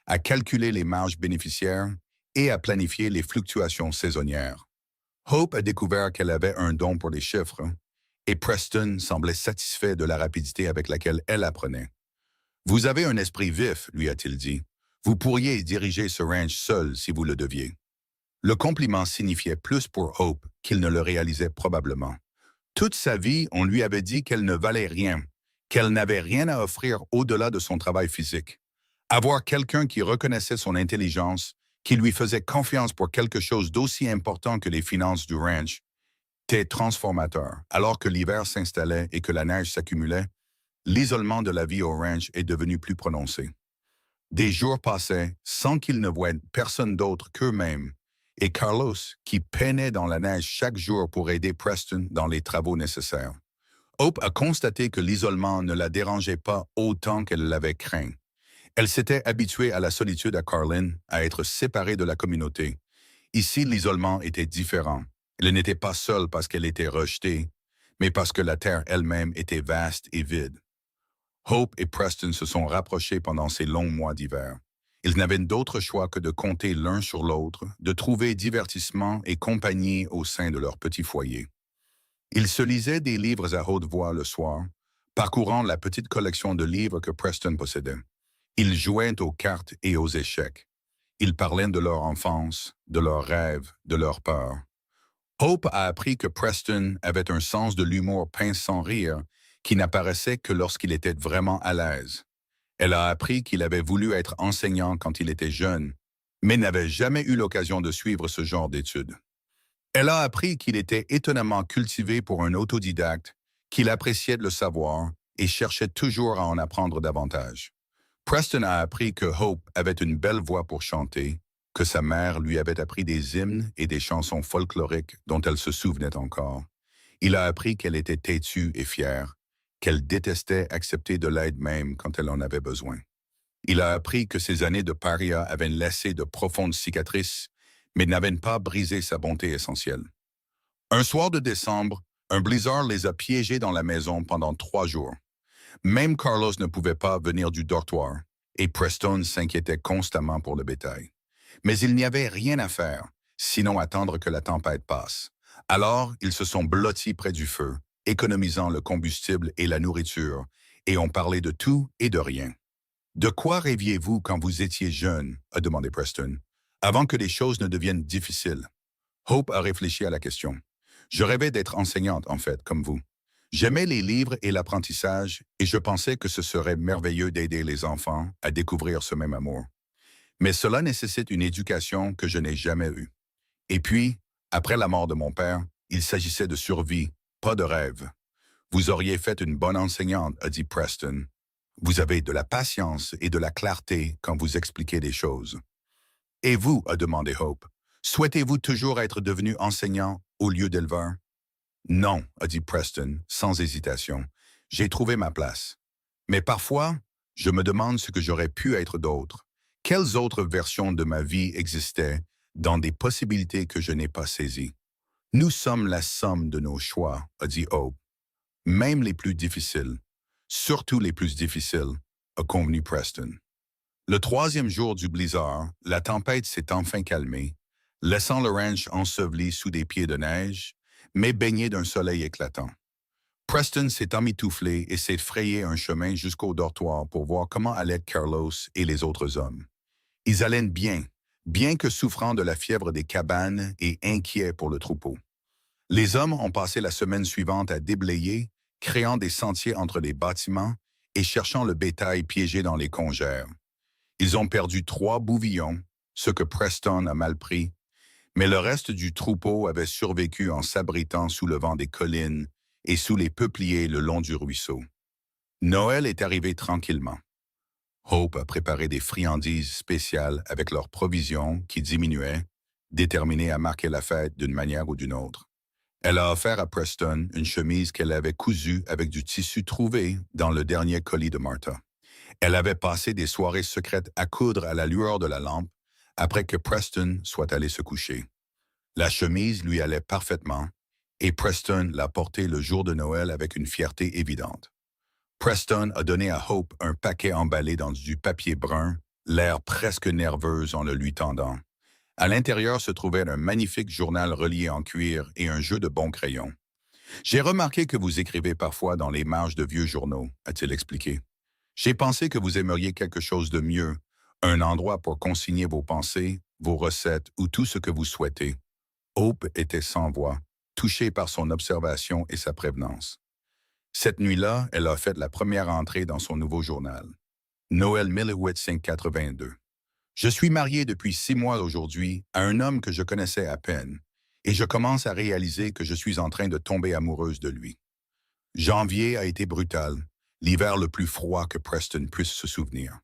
Speaker 1: à calculer les marges bénéficiaires et à planifier les fluctuations saisonnières. Hope a découvert qu'elle avait un don pour les chiffres, et Preston semblait satisfait de la rapidité avec laquelle elle apprenait. Vous avez un esprit vif, lui a-t-il dit. Vous pourriez diriger ce ranch seul si vous le deviez. Le compliment signifiait plus pour Hope qu'il ne le réalisait probablement. Toute sa vie, on lui avait dit qu'elle ne valait rien, qu'elle n'avait rien à offrir au-delà de son travail physique. Avoir quelqu'un qui reconnaissait son intelligence, qui lui faisait confiance pour quelque chose d'aussi important que les finances du ranch, était transformateur. Alors que l'hiver s'installait et que la neige s'accumulait, l'isolement de la vie au ranch est devenu plus prononcé. Des jours passaient sans qu'ils ne voient personne d'autre qu'eux-mêmes, et Carlos, qui peinait dans la neige chaque jour pour aider Preston dans les travaux nécessaires. Hope a constaté que l'isolement ne la dérangeait pas autant qu'elle l'avait craint. Elle s'était habituée à la solitude à Carlin, à être séparée de la communauté. Ici, l'isolement était différent. Elle n'était pas seule parce qu'elle était rejetée, mais parce que la terre elle-même était vaste et vide. Hope et Preston se sont rapprochés pendant ces longs mois d'hiver. Ils n'avaient d'autre choix que de compter l'un sur l'autre, de trouver divertissement et compagnie au sein de leur petit foyer. Ils se lisaient des livres à haute voix le soir, parcourant la petite collection de livres que Preston possédait. Ils jouaient aux cartes et aux échecs. Ils parlaient de leur enfance, de leurs rêves, de leurs peurs. Hope a appris que Preston avait un sens de l'humour pince sans rire qui n'apparaissait que lorsqu'il était vraiment à l'aise. Elle a appris qu'il avait voulu être enseignant quand il était jeune, mais n'avait jamais eu l'occasion de suivre ce genre d'études. Elle a appris qu'il était étonnamment cultivé pour un autodidacte, qu'il appréciait de le savoir et cherchait toujours à en apprendre davantage. Preston a appris que Hope avait une belle voix pour chanter, que sa mère lui avait appris des hymnes et des chansons folkloriques dont elle se souvenait encore. Il a appris qu'elle était têtue et fière, qu'elle détestait accepter de l'aide même quand elle en avait besoin. Il a appris que ses années de paria avaient laissé de profondes cicatrices, mais n'avaient pas brisé sa bonté essentielle. Un soir de décembre, un blizzard les a piégés dans la maison pendant 3 jours. Même Carlos ne pouvait pas venir du dortoir, et Preston s'inquiétait constamment pour le bétail. Mais il n'y avait rien à faire, sinon attendre que la tempête passe. Alors, ils se sont blottis près du feu, économisant le combustible et la nourriture, et ont parlé de tout et de rien. De quoi rêviez-vous quand vous étiez jeune? A demandé Preston, avant que les choses ne deviennent difficiles. Hope a réfléchi à la question. Je rêvais d'être enseignante, en fait, comme vous. J'aimais les livres et l'apprentissage, et je pensais que ce serait merveilleux d'aider les enfants à découvrir ce même amour. Mais cela nécessite une éducation que je n'ai jamais eue. Et puis, après la mort de mon père, il s'agissait de survie, pas de rêve. Vous auriez fait une bonne enseignante, a dit Preston. Vous avez de la patience et de la clarté quand vous expliquez des choses. Et vous, a demandé Hope, souhaitez-vous toujours être devenu enseignant au lieu d'éleveur? Non, a dit Preston, sans hésitation. J'ai trouvé ma place. Mais parfois, je me demande ce que j'aurais pu être d'autre. Quelles autres versions de ma vie existaient dans des possibilités que je n'ai pas saisies? Nous sommes la somme de nos choix, a dit Hope. Même les plus difficiles. Surtout les plus difficiles, a convenu Preston. Le 3e jour du blizzard, la tempête s'est enfin calmée, laissant le ranch enseveli sous des pieds de neige, mais baigné d'un soleil éclatant. Preston s'est emmitouflé et s'est frayé un chemin jusqu'au dortoir pour voir comment allaient Carlos et les autres hommes. Ils allaient bien que souffrant de la fièvre des cabanes et inquiets pour le troupeau. Les hommes ont passé la semaine suivante à déblayer, créant des sentiers entre les bâtiments et cherchant le bétail piégé dans les congères. Ils ont perdu 3 bouvillons, ce que Preston a mal pris, mais le reste du troupeau avait survécu en s'abritant sous le vent des collines et sous les peupliers le long du ruisseau. Noël est arrivé tranquillement. Hope a préparé des friandises spéciales avec leurs provisions qui diminuaient, déterminée à marquer la fête d'une manière ou d'une autre. Elle a offert à Preston une chemise qu'elle avait cousue avec du tissu trouvé dans le dernier colis de Martha. Elle avait passé des soirées secrètes à coudre à la lueur de la lampe après que Preston soit allé se coucher. La chemise lui allait parfaitement et Preston l'a portée le jour de Noël avec une fierté évidente. Preston a donné à Hope un paquet emballé dans du papier brun, l'air presque nerveuse en le lui tendant. À l'intérieur se trouvait un magnifique journal relié en cuir et un jeu de bons crayons. J'ai remarqué que vous écrivez parfois dans les marges de vieux journaux, a-t-il expliqué. J'ai pensé que vous aimeriez quelque chose de mieux, un endroit pour consigner vos pensées, vos recettes ou tout ce que vous souhaitez. Hope était sans voix, touchée par son observation et sa prévenance. Cette nuit-là, elle a fait la première entrée dans son nouveau journal. Noël 1882. Je suis marié depuis 6 mois aujourd'hui à un homme que je connaissais à peine, et je commence à réaliser que je suis en train de tomber amoureuse de lui. Janvier a été brutal, l'hiver le plus froid que Preston puisse se souvenir.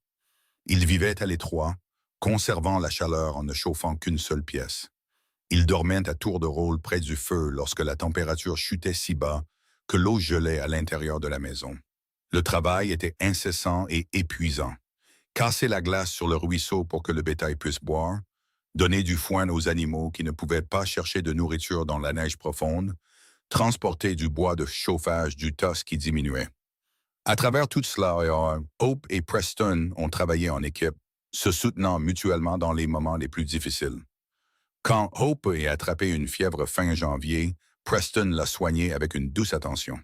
Speaker 1: Il vivait à l'étroit, conservant la chaleur en ne chauffant qu'une seule pièce. Il dormait à tour de rôle près du feu lorsque la température chutait si bas que l'eau gelait à l'intérieur de la maison. Le travail était incessant et épuisant. Casser la glace sur le ruisseau pour que le bétail puisse boire, donner du foin aux animaux qui ne pouvaient pas chercher de nourriture dans la neige profonde, transporter du bois de chauffage du tas qui diminuait. À travers tout cela, Hope et Preston ont travaillé en équipe, se soutenant mutuellement dans les moments les plus difficiles. Quand Hope a attrapé une fièvre fin janvier, Preston l'a soignée avec une douce attention.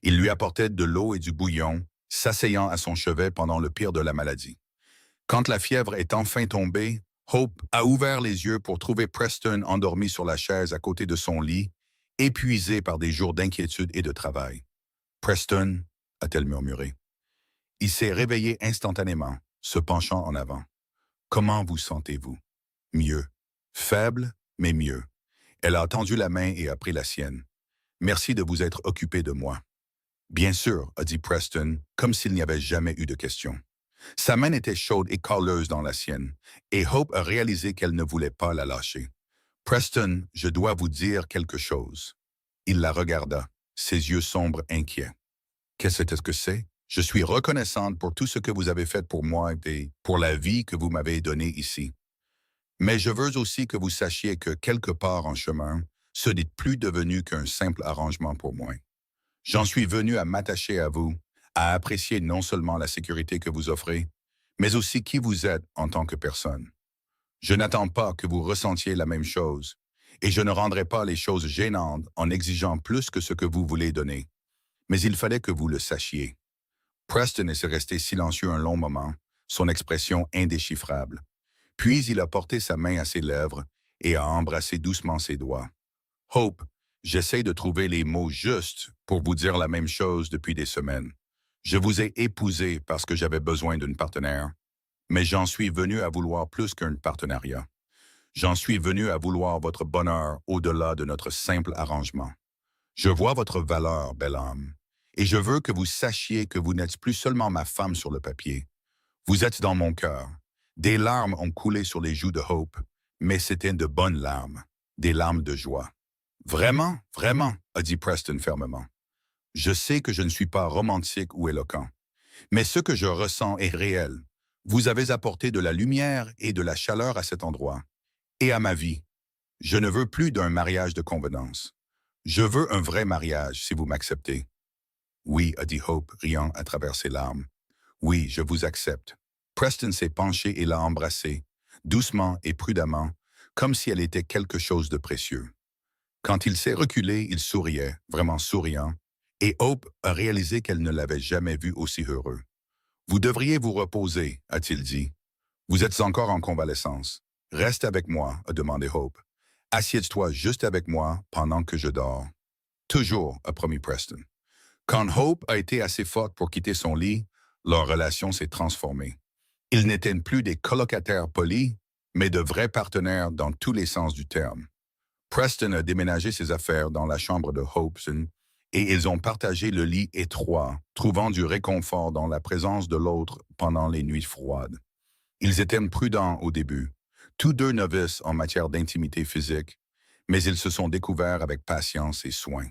Speaker 1: Il lui apportait de l'eau et du bouillon, s'asseyant à son chevet pendant le pire de la maladie. Quand la fièvre est enfin tombée, Hope a ouvert les yeux pour trouver Preston endormi sur la chaise à côté de son lit, épuisé par des jours d'inquiétude et de travail. « Preston » a-t-elle murmuré. Il s'est réveillé instantanément, se penchant en avant. « Comment vous sentez-vous? »« Mieux. Faible, mais mieux. » Elle a tendu la main et a pris la sienne. « Merci de vous être occupé de moi. »« Bien sûr, » a dit Preston, comme s'il n'y avait jamais eu de question. Sa main était chaude et calleuse dans la sienne, et Hope a réalisé qu'elle ne voulait pas la lâcher. « Preston, je dois vous dire quelque chose. » Il la regarda, ses yeux sombres inquiets. « Qu'est-ce que c'est? Je suis reconnaissante pour tout ce que vous avez fait pour moi et pour la vie que vous m'avez donnée ici. Mais je veux aussi que vous sachiez que quelque part en chemin, ce n'est plus devenu qu'un simple arrangement pour moi. J'en suis venu à m'attacher à vous, à apprécier non seulement la sécurité que vous offrez, mais aussi qui vous êtes en tant que personne. Je n'attends pas que vous ressentiez la même chose, et je ne rendrai pas les choses gênantes en exigeant plus que ce que vous voulez donner. Mais il fallait que vous le sachiez. » Preston est resté silencieux un long moment, son expression indéchiffrable. Puis il a porté sa main à ses lèvres et a embrassé doucement ses doigts. « Hope, j'essaie de trouver les mots justes pour vous dire la même chose depuis des semaines. Je vous ai épousé parce que j'avais besoin d'une partenaire, mais j'en suis venu à vouloir plus qu'un partenariat. J'en suis venu à vouloir votre bonheur au-delà de notre simple arrangement. Je vois votre valeur, belle âme, et je veux que vous sachiez que vous n'êtes plus seulement ma femme sur le papier. Vous êtes dans mon cœur. » Des larmes ont coulé sur les joues de Hope, mais c'étaient de bonnes larmes, des larmes de joie. « Vraiment, vraiment, » a dit Preston fermement. « Je sais que je ne suis pas romantique ou éloquent, mais ce que je ressens est réel. Vous avez apporté de la lumière et de la chaleur à cet endroit, et à ma vie. Je ne veux plus d'un mariage de convenance. Je veux un vrai mariage, si vous m'acceptez. »« Oui, » a dit Hope, riant à travers ses larmes. « Oui, je vous accepte. » Preston s'est penché et l'a embrassée, doucement et prudemment, comme si elle était quelque chose de précieux. Quand il s'est reculé, il souriait, vraiment souriant, et Hope a réalisé qu'elle ne l'avait jamais vu aussi heureux. « Vous devriez vous reposer, » a-t-il dit. « Vous êtes encore en convalescence. Reste avec moi, » a demandé Hope. Assieds-toi juste avec moi pendant que je dors. Toujours, a promis Preston. Quand Hope a été assez forte pour quitter son lit, leur relation s'est transformée. Ils n'étaient plus des colocataires polis, mais de vrais partenaires dans tous les sens du terme. Preston a déménagé ses affaires dans la chambre de Hopeson et ils ont partagé le lit étroit, trouvant du réconfort dans la présence de l'autre pendant les nuits froides. Ils étaient prudents au début, tous deux novices en matière d'intimité physique, mais ils se sont découverts avec patience et soin.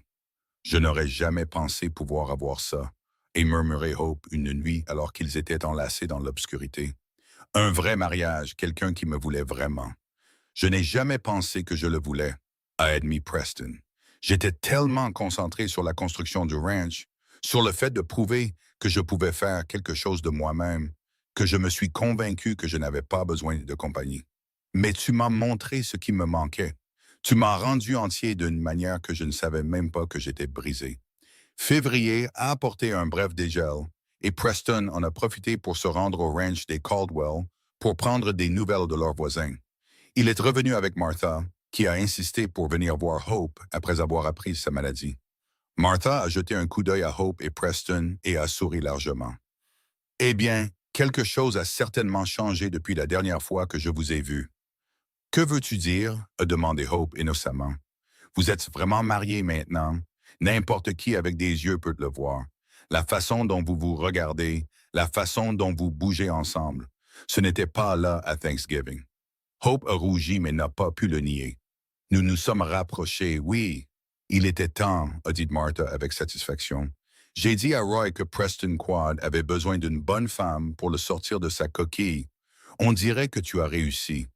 Speaker 1: Je n'aurais jamais pensé pouvoir avoir ça, et murmurait Hope une nuit alors qu'ils étaient enlacés dans l'obscurité. Un vrai mariage, quelqu'un qui me voulait vraiment. Je n'ai jamais pensé que je le voulais, a admis Preston. J'étais tellement concentré sur la construction du ranch, sur le fait de prouver que je pouvais faire quelque chose de moi-même, que je me suis convaincu que je n'avais pas besoin de compagnie. Mais tu m'as montré ce qui me manquait. Tu m'as rendu entier d'une manière que je ne savais même pas que j'étais brisé. Février a apporté un bref dégel, et Preston en a profité pour se rendre au ranch des Caldwell pour prendre des nouvelles de leurs voisins. Il est revenu avec Martha, qui a insisté pour venir voir Hope après avoir appris sa maladie. Martha a jeté un coup d'œil à Hope et Preston et a souri largement. Eh bien, quelque chose a certainement changé depuis la dernière fois que je vous ai vu. Que veux-tu dire? A demandé Hope innocemment. Vous êtes vraiment mariés maintenant. N'importe qui avec des yeux peut le voir. La façon dont vous vous regardez, la façon dont vous bougez ensemble. Ce n'était pas là à Thanksgiving. Hope a rougi mais n'a pas pu le nier. Nous nous sommes rapprochés, oui. Il était temps, a dit Martha avec satisfaction. J'ai dit à Roy que Preston Quad avait besoin d'une bonne femme pour le sortir de sa coquille. On dirait que tu as réussi.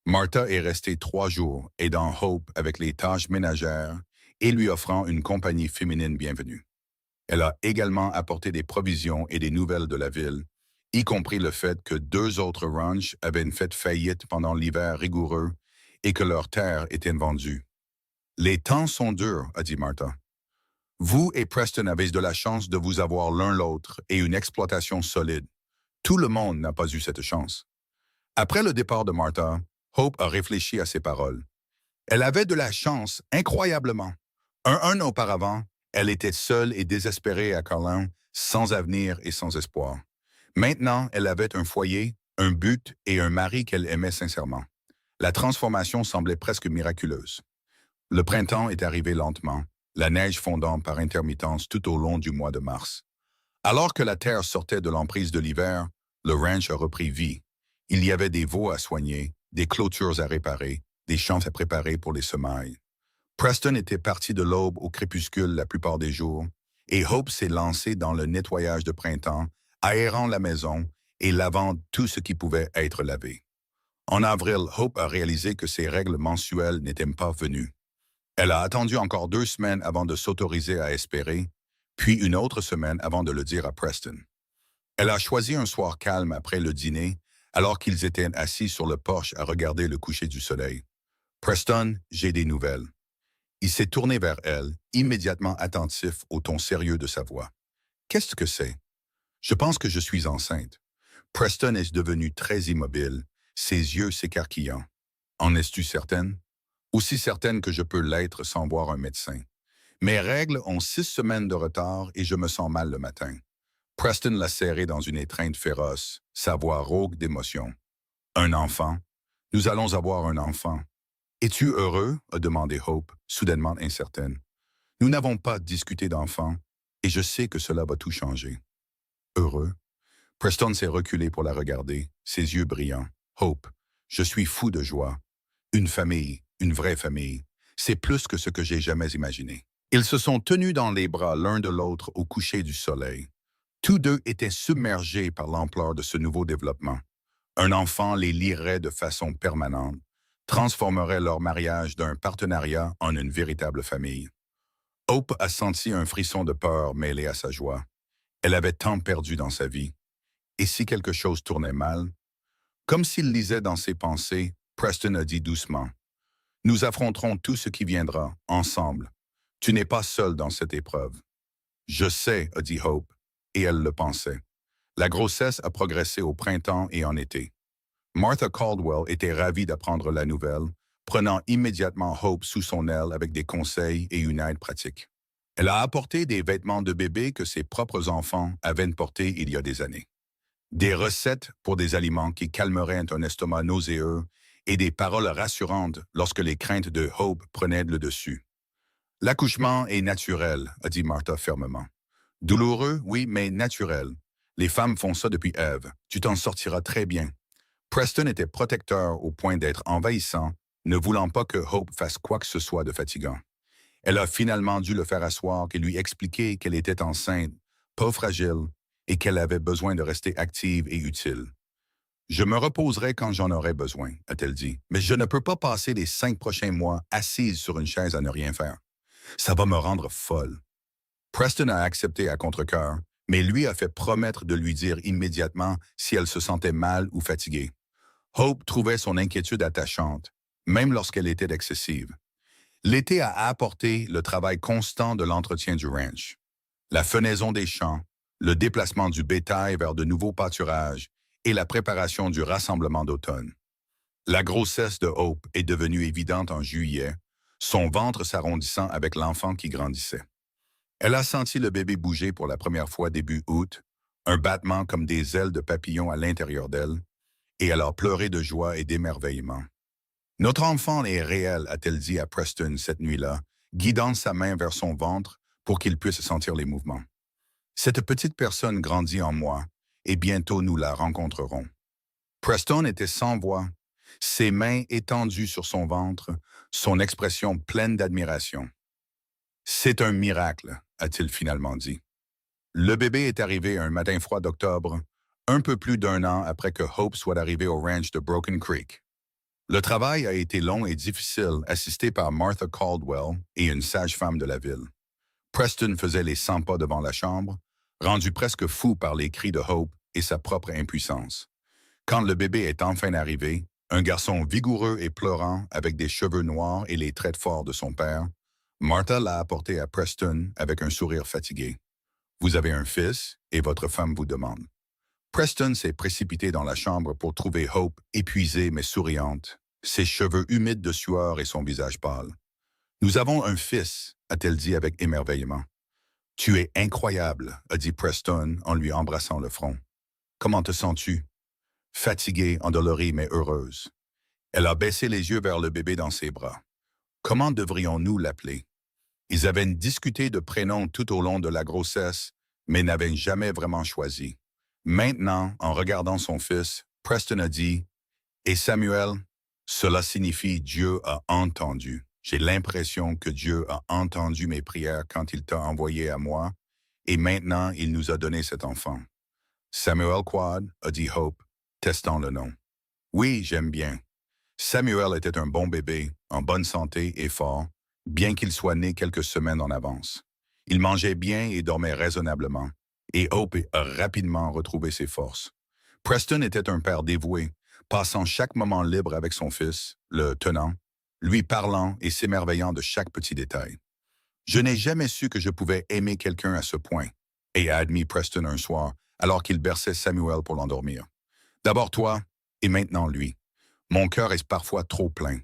Speaker 1: Martha est restée 3 jours, aidant Hope avec les tâches ménagères et lui offrant une compagnie féminine bienvenue. Elle a également apporté des provisions et des nouvelles de la ville, y compris le fait que 2 autres ranchs avaient fait faillite pendant l'hiver rigoureux et que leurs terres étaient vendues. Les temps sont durs, a dit Martha. Vous et Preston avez de la chance de vous avoir l'un l'autre et une exploitation solide. Tout le monde n'a pas eu cette chance. Après le départ de Martha, Hope a réfléchi à ses paroles. Elle avait de la chance, incroyablement. Un an auparavant, elle était seule et désespérée à Carlin, sans avenir et sans espoir. Maintenant, elle avait un foyer, un but et un mari qu'elle aimait sincèrement. La transformation semblait presque miraculeuse. Le printemps est arrivé lentement, la neige fondant par intermittence tout au long du mois de mars. Alors que la terre sortait de l'emprise de l'hiver, le ranch a repris vie. Il y avait des veaux à soigner, des clôtures à réparer, des champs à préparer pour les semailles. Preston était parti de l'aube au crépuscule la plupart des jours, et Hope s'est lancé dans le nettoyage de printemps, aérant la maison et lavant tout ce qui pouvait être lavé. En avril, Hope a réalisé que ses règles mensuelles n'étaient pas venues. Elle a attendu encore 2 semaines avant de s'autoriser à espérer, puis une autre semaine avant de le dire à Preston. Elle a choisi un soir calme après le dîner, alors qu'ils étaient assis sur le porche à regarder le coucher du soleil. Preston, j'ai des nouvelles. Il s'est tourné vers elle, immédiatement attentif au ton sérieux de sa voix. Qu'est-ce que c'est? Je pense que je suis enceinte. Preston est devenu très immobile, ses yeux s'écarquillant. En es-tu certaine? Aussi certaine que je peux l'être sans voir un médecin. Mes règles ont 6 semaines de retard et je me sens mal le matin. Preston l'a serré dans une étreinte féroce, sa voix rauque d'émotion. Un enfant? Nous allons avoir un enfant. Es-tu heureux? A demandé Hope, soudainement incertaine. Nous n'avons pas discuté d'enfant, et je sais que cela va tout changer. Heureux? Preston s'est reculé pour la regarder, ses yeux brillants. Hope, je suis fou de joie. Une famille, une vraie famille. C'est plus que ce que j'ai jamais imaginé. Ils se sont tenus dans les bras l'un de l'autre au coucher du soleil. Tous deux étaient submergés par l'ampleur de ce nouveau développement. Un enfant les lierait de façon permanente, transformerait leur mariage d'un partenariat en une véritable famille. Hope a senti un frisson de peur mêlé à sa joie. Elle avait tant perdu dans sa vie. Et si quelque chose tournait mal? Comme s'il lisait dans ses pensées, Preston a dit doucement, « Nous affronterons tout ce qui viendra, ensemble. Tu n'es pas seul dans cette épreuve. » « Je sais, a dit Hope, et elle le pensait. La grossesse a progressé au printemps et en été. Martha Caldwell était ravie d'apprendre la nouvelle, prenant immédiatement Hope sous son aile avec des conseils et une aide pratique. Elle a apporté des vêtements de bébé que ses propres enfants avaient portés il y a des années. Des recettes pour des aliments qui calmeraient un estomac nauséeux et des paroles rassurantes lorsque les craintes de Hope prenaient le dessus. L'accouchement est naturel, a dit Martha fermement. Douloureux, oui, mais naturel. Les femmes font ça depuis Ève. Tu t'en sortiras très bien. Preston était protecteur au point d'être envahissant, ne voulant pas que Hope fasse quoi que ce soit de fatigant. Elle a finalement dû le faire asseoir et lui expliquer qu'elle était enceinte, pas fragile, et qu'elle avait besoin de rester active et utile. Je me reposerai quand j'en aurai besoin, a-t-elle dit, mais je ne peux pas passer les 5 prochains mois assise sur une chaise à ne rien faire. Ça va me rendre folle. Preston a accepté à contre-cœur, mais lui a fait promettre de lui dire immédiatement si elle se sentait mal ou fatiguée. Hope trouvait son inquiétude attachante, même lorsqu'elle était excessive. L'été a apporté le travail constant de l'entretien du ranch, la fenaison des champs, le déplacement du bétail vers de nouveaux pâturages et la préparation du rassemblement d'automne. La grossesse de Hope est devenue évidente en juillet, son ventre s'arrondissant avec l'enfant qui grandissait. Elle a senti le bébé bouger pour la première fois début août, un battement comme des ailes de papillon à l'intérieur d'elle, et elle a pleuré de joie et d'émerveillement. « Notre enfant est réel », a-t-elle dit à Preston cette nuit-là, guidant sa main vers son ventre pour qu'il puisse sentir les mouvements. « Cette petite personne grandit en moi, et bientôt nous la rencontrerons. » Preston était sans voix, ses mains étendues sur son ventre, son expression pleine d'admiration. « C'est un miracle », a-t-il finalement dit. Le bébé est arrivé un matin froid d'octobre, un peu plus d'1 an après que Hope soit arrivée au ranch de Broken Creek. Le travail a été long et difficile, assisté par Martha Caldwell et une sage-femme de la ville. Preston faisait les 100 pas devant la chambre, rendu presque fou par les cris de Hope et sa propre impuissance. Quand le bébé est enfin arrivé, un garçon vigoureux et pleurant avec des cheveux noirs et les traits forts de son père, Martha l'a apporté à Preston avec un sourire fatigué. « Vous avez un fils et votre femme vous demande. » Preston s'est précipité dans la chambre pour trouver Hope épuisée mais souriante, ses cheveux humides de sueur et son visage pâle. « Nous avons un fils », a-t-elle dit avec émerveillement. « Tu es incroyable », a dit Preston en lui embrassant le front. « Comment te sens-tu? » Fatiguée, endolorie mais heureuse. Elle a baissé les yeux vers le bébé dans ses bras. « Comment devrions-nous l'appeler? » Ils avaient discuté de prénoms tout au long de la grossesse, mais n'avaient jamais vraiment choisi. Maintenant, en regardant son fils, Preston a dit « Et Samuel, cela signifie Dieu a entendu. J'ai l'impression que Dieu a entendu mes prières quand il t'a envoyé à moi, et maintenant il nous a donné cet enfant. » Samuel Quad, a dit Hope, testant le nom. « Oui, j'aime bien. » Samuel était un bon bébé, en bonne santé et fort, bien qu'il soit né quelques semaines en avance. Il mangeait bien et dormait raisonnablement, et Hope a rapidement retrouvé ses forces. Preston était un père dévoué, passant chaque moment libre avec son fils, le tenant, lui parlant et s'émerveillant de chaque petit détail. « Je n'ai jamais su que je pouvais aimer quelqu'un à ce point », et a admis Preston un soir, alors qu'il berçait Samuel pour l'endormir. « D'abord toi, et maintenant lui. Mon cœur est parfois trop plein. »«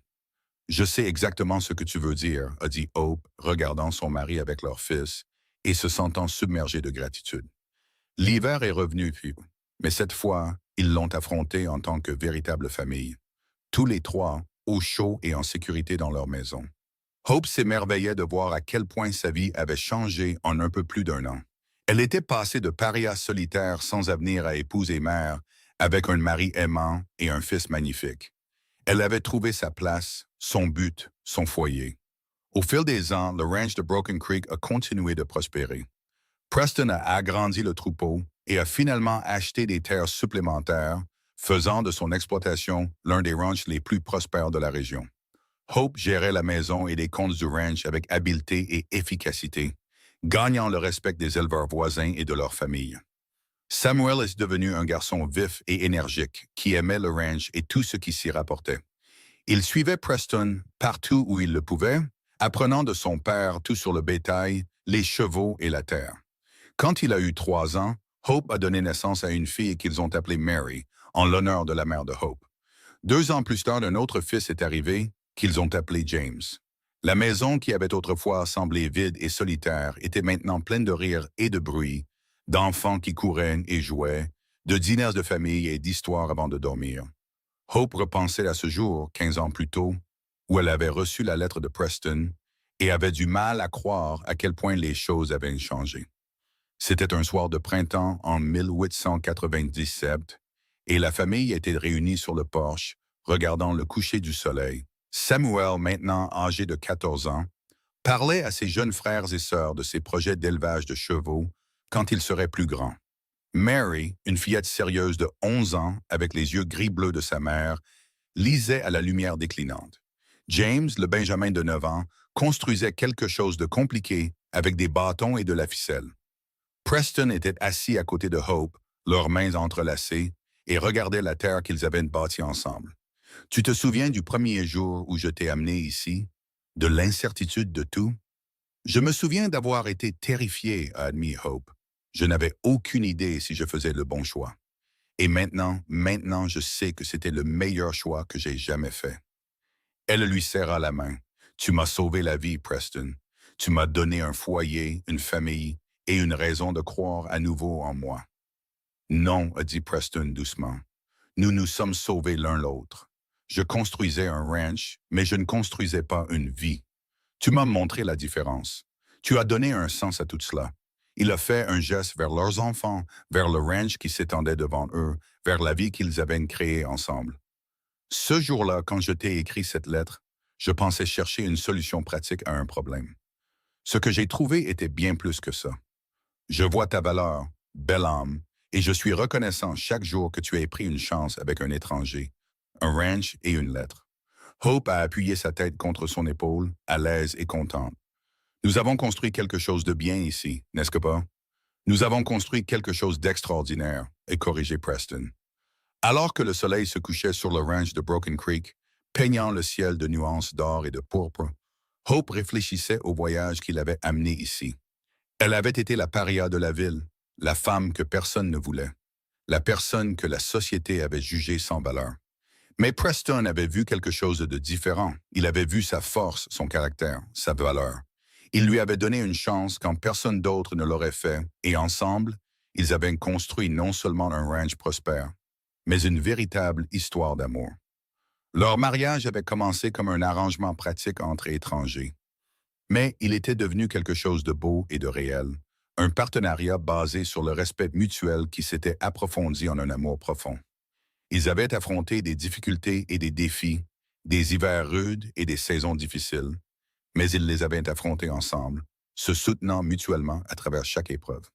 Speaker 1: Je sais exactement ce que tu veux dire, » a dit Hope, regardant son mari avec leur fils et se sentant submergé de gratitude. L'hiver est revenu, mais cette fois, ils l'ont affronté en tant que véritable famille. Tous les trois, au chaud et en sécurité dans leur maison. Hope s'émerveillait de voir à quel point sa vie avait changé en un peu plus d'1 an. Elle était passée de paria solitaire sans avenir à épouse et mère, avec un mari aimant et un fils magnifique. Elle avait trouvé sa place, son but, son foyer. Au fil des ans, le ranch de Broken Creek a continué de prospérer. Preston a agrandi le troupeau et a finalement acheté des terres supplémentaires, faisant de son exploitation l'un des ranchs les plus prospères de la région. Hope gérait la maison et les comptes du ranch avec habileté et efficacité, gagnant le respect des éleveurs voisins et de leur famille. Samuel est devenu un garçon vif et énergique qui aimait le ranch et tout ce qui s'y rapportait. Il suivait Preston partout où il le pouvait, apprenant de son père tout sur le bétail, les chevaux et la terre. Quand il a eu 3 ans, Hope a donné naissance à une fille qu'ils ont appelée Mary, en l'honneur de la mère de Hope. 2 ans plus tard, un autre fils est arrivé, qu'ils ont appelé James. La maison qui avait autrefois semblé vide et solitaire était maintenant pleine de rires et de bruit, d'enfants qui couraient et jouaient, de dîners de famille et d'histoires avant de dormir. Hope repensait à ce jour, 15 ans plus tôt, où elle avait reçu la lettre de Preston et avait du mal à croire à quel point les choses avaient changé. C'était un soir de printemps en 1897 et la famille était réunie sur le porche, regardant le coucher du soleil. Samuel, maintenant âgé de 14 ans, parlait à ses jeunes frères et sœurs de ses projets d'élevage de chevaux quand il serait plus grand. Mary, une fillette sérieuse de 11 ans avec les yeux gris-bleus de sa mère, lisait à la lumière déclinante. James, le Benjamin de 9 ans, construisait quelque chose de compliqué avec des bâtons et de la ficelle. Preston était assis à côté de Hope, leurs mains entrelacées, et regardait la terre qu'ils avaient bâtie ensemble. Tu te souviens du premier jour où je t'ai amené ici, de l'incertitude de tout? Je me souviens d'avoir été terrifié, a admis Hope. Je n'avais aucune idée si je faisais le bon choix. Et maintenant, je sais que c'était le meilleur choix que j'ai jamais fait. Elle lui serra la main. Tu m'as sauvé la vie, Preston. Tu m'as donné un foyer, une famille et une raison de croire à nouveau en moi. Non, a dit Preston doucement. Nous nous sommes sauvés l'un l'autre. Je construisais un ranch, mais je ne construisais pas une vie. Tu m'as montré la différence. Tu as donné un sens à tout cela. Il a fait un geste vers leurs enfants, vers le ranch qui s'étendait devant eux, vers la vie qu'ils avaient créée ensemble. Ce jour-là, quand je t'ai écrit cette lettre, je pensais chercher une solution pratique à un problème. Ce que j'ai trouvé était bien plus que ça. Je vois ta valeur, belle âme, et je suis reconnaissant chaque jour que tu aies pris une chance avec un étranger, un ranch et une lettre. Hope a appuyé sa tête contre son épaule, à l'aise et contente. Nous avons construit quelque chose de bien ici, n'est-ce pas? Nous avons construit quelque chose d'extraordinaire, et corrigé Preston. Alors que le soleil se couchait sur le ranch de Broken Creek, peignant le ciel de nuances d'or et de pourpre, Hope réfléchissait au voyage qu'il avait amené ici. Elle avait été la paria de la ville, la femme que personne ne voulait, la personne que la société avait jugée sans valeur. Mais Preston avait vu quelque chose de différent. Il avait vu sa force, son caractère, sa valeur. Il lui avait donné une chance quand personne d'autre ne l'aurait fait, et ensemble, ils avaient construit non seulement un ranch prospère, mais une véritable histoire d'amour. Leur mariage avait commencé comme un arrangement pratique entre étrangers. Mais il était devenu quelque chose de beau et de réel, un partenariat basé sur le respect mutuel qui s'était approfondi en un amour profond. Ils avaient affronté des difficultés et des défis, des hivers rudes et des saisons difficiles, mais ils les avaient affrontés ensemble, se soutenant mutuellement à travers chaque épreuve.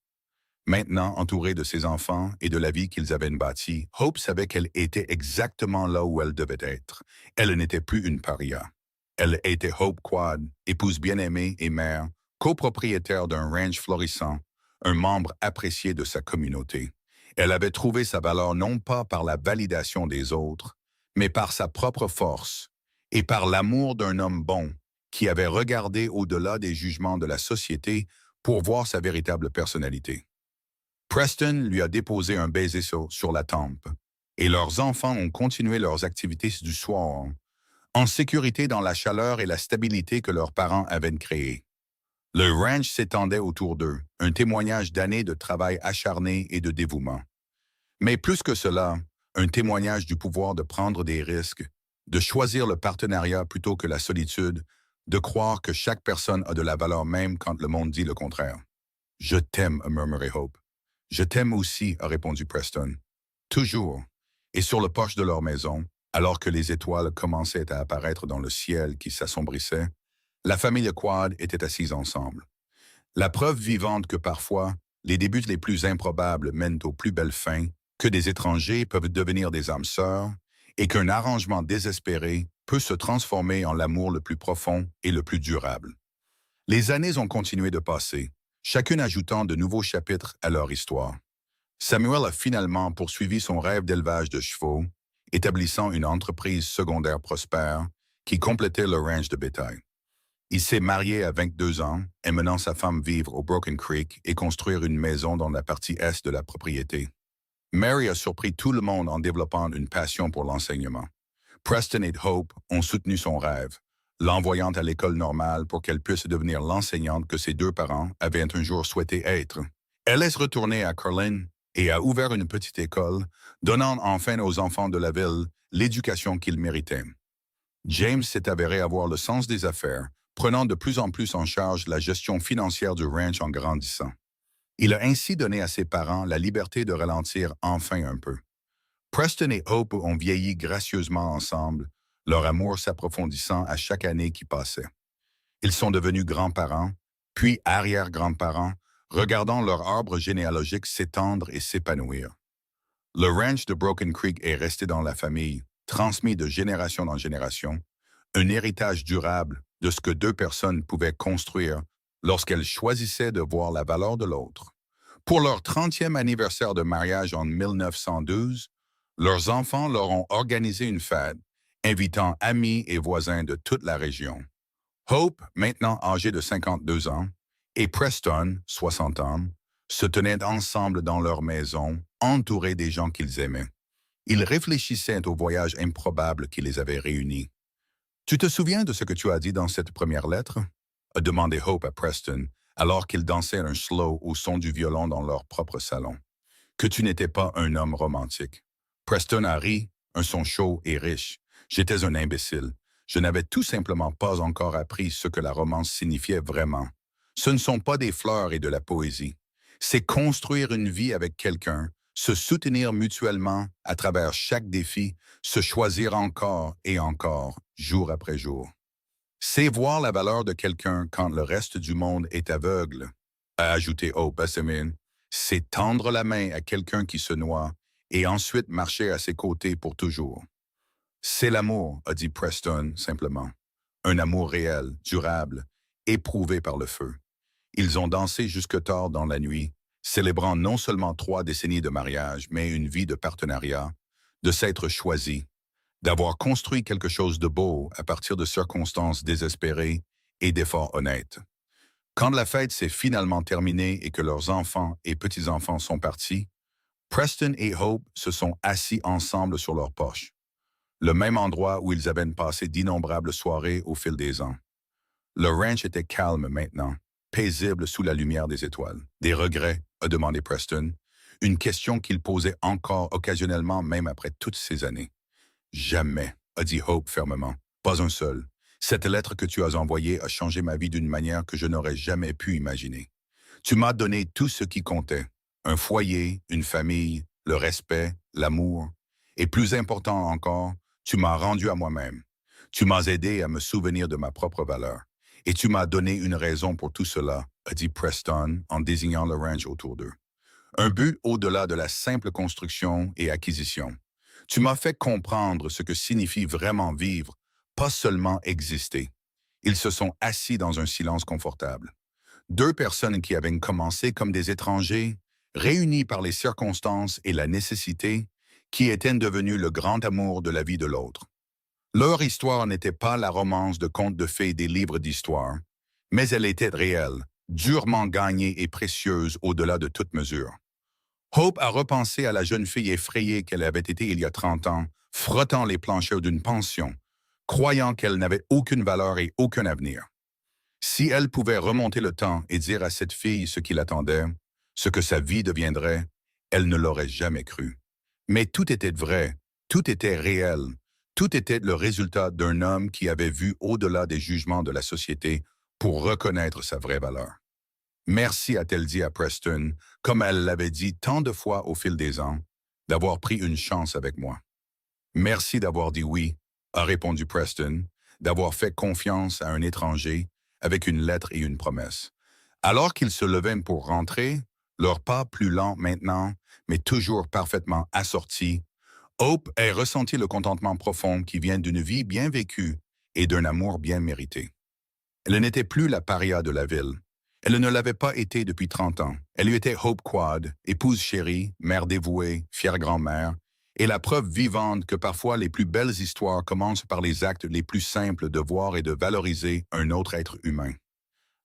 Speaker 1: Maintenant, entourée de ses enfants et de la vie qu'ils avaient bâtie, Hope savait qu'elle était exactement là où elle devait être. Elle n'était plus une paria. Elle était Hope Quad, épouse bien-aimée et mère, copropriétaire d'un ranch florissant, un membre apprécié de sa communauté. Elle avait trouvé sa valeur non pas par la validation des autres, mais par sa propre force et par l'amour d'un homme bon qui avait regardé au-delà des jugements de la société pour voir sa véritable personnalité. Preston lui a déposé un baiser sur la tempe, et leurs enfants ont continué leurs activités du soir, en sécurité dans la chaleur et la stabilité que leurs parents avaient créées. Le ranch s'étendait autour d'eux, un témoignage d'années de travail acharné et de dévouement. Mais plus que cela, un témoignage du pouvoir de prendre des risques, de choisir le partenariat plutôt que la solitude, de croire que chaque personne a de la valeur même quand le monde dit le contraire. « Je t'aime », a murmuré Hope. « Je t'aime aussi », a répondu Preston. Toujours. Et sur le porche de leur maison, alors que les étoiles commençaient à apparaître dans le ciel qui s'assombrissait, la famille Quad était assise ensemble. La preuve vivante que parfois, les débuts les plus improbables mènent aux plus belles fins, que des étrangers peuvent devenir des âmes sœurs, et qu'un arrangement désespéré peut se transformer en l'amour le plus profond et le plus durable. Les années ont continué de passer, chacune ajoutant de nouveaux chapitres à leur histoire. Samuel a finalement poursuivi son rêve d'élevage de chevaux, établissant une entreprise secondaire prospère qui complétait le ranch de bétail. Il s'est marié à 22 ans, emmenant sa femme vivre au Broken Creek et construire une maison dans la partie est de la propriété. Mary a surpris tout le monde en développant une passion pour l'enseignement. Preston et Hope ont soutenu son rêve, l'envoyant à l'école normale pour qu'elle puisse devenir l'enseignante que ses deux parents avaient un jour souhaité être. Elle est retournée à Carlin et a ouvert une petite école, donnant enfin aux enfants de la ville l'éducation qu'ils méritaient. James s'est avéré avoir le sens des affaires, prenant de plus en plus en charge la gestion financière du ranch en grandissant. Il a ainsi donné à ses parents la liberté de ralentir enfin un peu. Preston et Hope ont vieilli gracieusement ensemble, leur amour s'approfondissant à chaque année qui passait. Ils sont devenus grands-parents, puis arrière-grands-parents, regardant leur arbre généalogique s'étendre et s'épanouir. Le ranch de Broken Creek est resté dans la famille, transmis de génération en génération, un héritage durable de ce que deux personnes pouvaient construire lorsqu'elles choisissaient de voir la valeur de l'autre. Pour leur 30e anniversaire de mariage en 1912, leurs enfants leur ont organisé une fête, invitant amis et voisins de toute la région. Hope, maintenant âgée de 52 ans, et Preston, 60 ans, se tenaient ensemble dans leur maison, entourés des gens qu'ils aimaient. Ils réfléchissaient au voyage improbable qui les avait réunis. « Tu te souviens de ce que tu as dit dans cette première lettre ?» a demandé Hope à Preston, alors qu'ils dansaient un slow au son du violon dans leur propre salon. « Que tu n'étais pas un homme romantique. » Preston a ri, un son chaud et riche. « J'étais un imbécile. Je n'avais tout simplement pas encore appris ce que la romance signifiait vraiment. Ce ne sont pas des fleurs et de la poésie. C'est construire une vie avec quelqu'un, se soutenir mutuellement à travers chaque défi, se choisir encore et encore, jour après jour. C'est voir la valeur de quelqu'un quand le reste du monde est aveugle, a ajouté Hope à Semin. C'est tendre la main à quelqu'un qui se noie et ensuite marcher à ses côtés pour toujours. C'est l'amour, a dit Preston simplement. Un amour réel, durable, éprouvé par le feu. Ils ont dansé jusque tard dans la nuit, célébrant non seulement 3 décennies de mariage, mais une vie de partenariat, de s'être choisis, d'avoir construit quelque chose de beau à partir de circonstances désespérées et d'efforts honnêtes. Quand la fête s'est finalement terminée et que leurs enfants et petits-enfants sont partis, Preston et Hope se sont assis ensemble sur leur porche, le même endroit où ils avaient passé d'innombrables soirées au fil des ans. Le ranch était calme maintenant, paisible sous la lumière des étoiles. « Des regrets ?» a demandé Preston, une question qu'il posait encore occasionnellement même après toutes ces années. « Jamais », a dit Hope fermement. « Pas un seul. Cette lettre que tu as envoyée a changé ma vie d'une manière que je n'aurais jamais pu imaginer. Tu m'as donné tout ce qui comptait. Un foyer, une famille, le respect, l'amour. Et plus important encore, tu m'as rendu à moi-même. Tu m'as aidé à me souvenir de ma propre valeur. Et tu m'as donné une raison pour tout cela, a dit Preston en désignant le ranch autour d'eux. Un but au-delà de la simple construction et acquisition. Tu m'as fait comprendre ce que signifie vraiment vivre, pas seulement exister. » Ils se sont assis dans un silence confortable. Deux personnes qui avaient commencé comme des étrangers, réunies par les circonstances et la nécessité, qui étaient devenues le grand amour de la vie de l'autre. Leur histoire n'était pas la romance de contes de fées des livres d'histoire, mais elle était réelle, durement gagnée et précieuse au-delà de toute mesure. Hope a repensé à la jeune fille effrayée qu'elle avait été il y a 30 ans, frottant les planchers d'une pension, croyant qu'elle n'avait aucune valeur et aucun avenir. Si elle pouvait remonter le temps et dire à cette fille ce qui l'attendait, ce que sa vie deviendrait, elle ne l'aurait jamais cru. Mais tout était vrai, tout était réel, tout était le résultat d'un homme qui avait vu au-delà des jugements de la société pour reconnaître sa vraie valeur. Merci, a-t-elle dit à Preston, comme elle l'avait dit tant de fois au fil des ans, d'avoir pris une chance avec moi. Merci d'avoir dit oui, a répondu Preston, d'avoir fait confiance à un étranger avec une lettre et une promesse. Alors qu'ils se levaient pour rentrer, leur pas plus lent maintenant, mais toujours parfaitement assorti, Hope a ressenti le contentement profond qui vient d'une vie bien vécue et d'un amour bien mérité. Elle n'était plus la paria de la ville. Elle ne l'avait pas été depuis 30 ans. Elle lui était Hope Quad, épouse chérie, mère dévouée, fière grand-mère, et la preuve vivante que parfois les plus belles histoires commencent par les actes les plus simples de voir et de valoriser un autre être humain.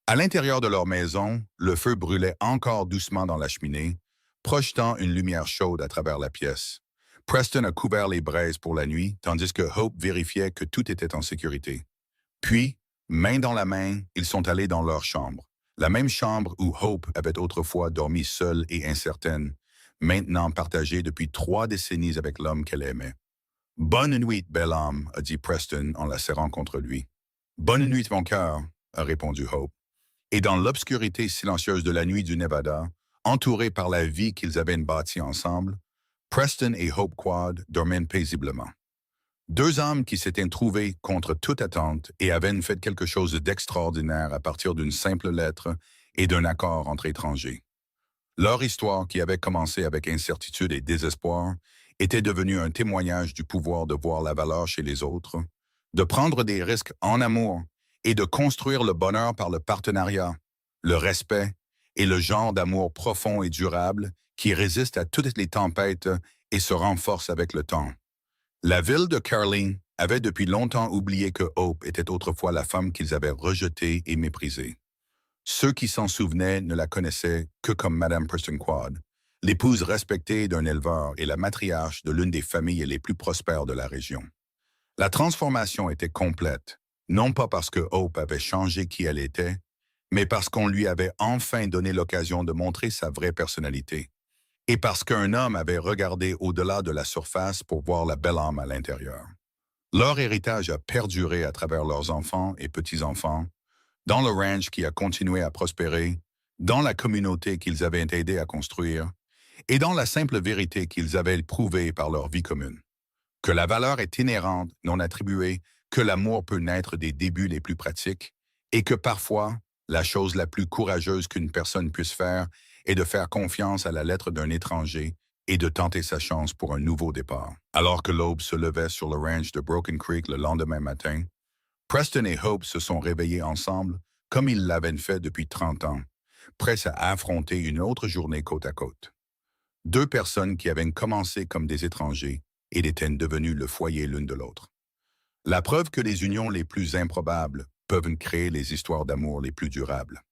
Speaker 1: À l'intérieur de leur maison, le feu brûlait encore doucement dans la cheminée, projetant une lumière chaude à travers la pièce. Preston a couvert les braises pour la nuit, tandis que Hope vérifiait que tout était en sécurité. Puis, main dans la main, ils sont allés dans leur chambre. La même chambre où Hope avait autrefois dormi seule et incertaine, maintenant partagée depuis 3 décennies avec l'homme qu'elle aimait. « Bonne nuit, belle âme », a dit Preston en la serrant contre lui. « Bonne nuit, mon cœur », a répondu Hope. Et dans l'obscurité silencieuse de la nuit du Nevada, entourés par la vie qu'ils avaient bâtie ensemble, Preston et Hope Quad dormaient paisiblement. 2 âmes qui s'étaient trouvées contre toute attente et avaient fait quelque chose d'extraordinaire à partir d'une simple lettre et d'un accord entre étrangers. Leur histoire, qui avait commencé avec incertitude et désespoir, était devenue un témoignage du pouvoir de voir la valeur chez les autres, de prendre des risques en amour et de construire le bonheur par le partenariat, le respect et le genre d'amour profond et durable qui résiste à toutes les tempêtes et se renforce avec le temps. La ville de Carling avait depuis longtemps oublié que Hope était autrefois la femme qu'ils avaient rejetée et méprisée. Ceux qui s'en souvenaient ne la connaissaient que comme Madame Preston Quad, l'épouse respectée d'un éleveur et la matriarche de l'une des familles les plus prospères de la région. La transformation était complète, non pas parce que Hope avait changé qui elle était, mais parce qu'on lui avait enfin donné l'occasion de montrer sa vraie personnalité, et parce qu'un homme avait regardé au-delà de la surface pour voir la belle âme à l'intérieur. Leur héritage a perduré à travers leurs enfants et petits-enfants, dans le ranch qui a continué à prospérer, dans la communauté qu'ils avaient aidé à construire, et dans la simple vérité qu'ils avaient prouvée par leur vie commune. Que la valeur est inhérente, non attribuée, que l'amour peut naître des débuts les plus pratiques, et que parfois, la chose la plus courageuse qu'une personne puisse faire est de faire confiance à la lettre d'un étranger et de tenter sa chance pour un nouveau départ. Alors que l'aube se levait sur le ranch de Broken Creek le lendemain matin, Preston et Hope se sont réveillés ensemble comme ils l'avaient fait depuis 30 ans, prêts à affronter une autre journée côte à côte. 2 personnes qui avaient commencé comme des étrangers et étaient devenues le foyer l'une de l'autre. La preuve que les unions les plus improbables peuvent créer les histoires d'amour les plus durables.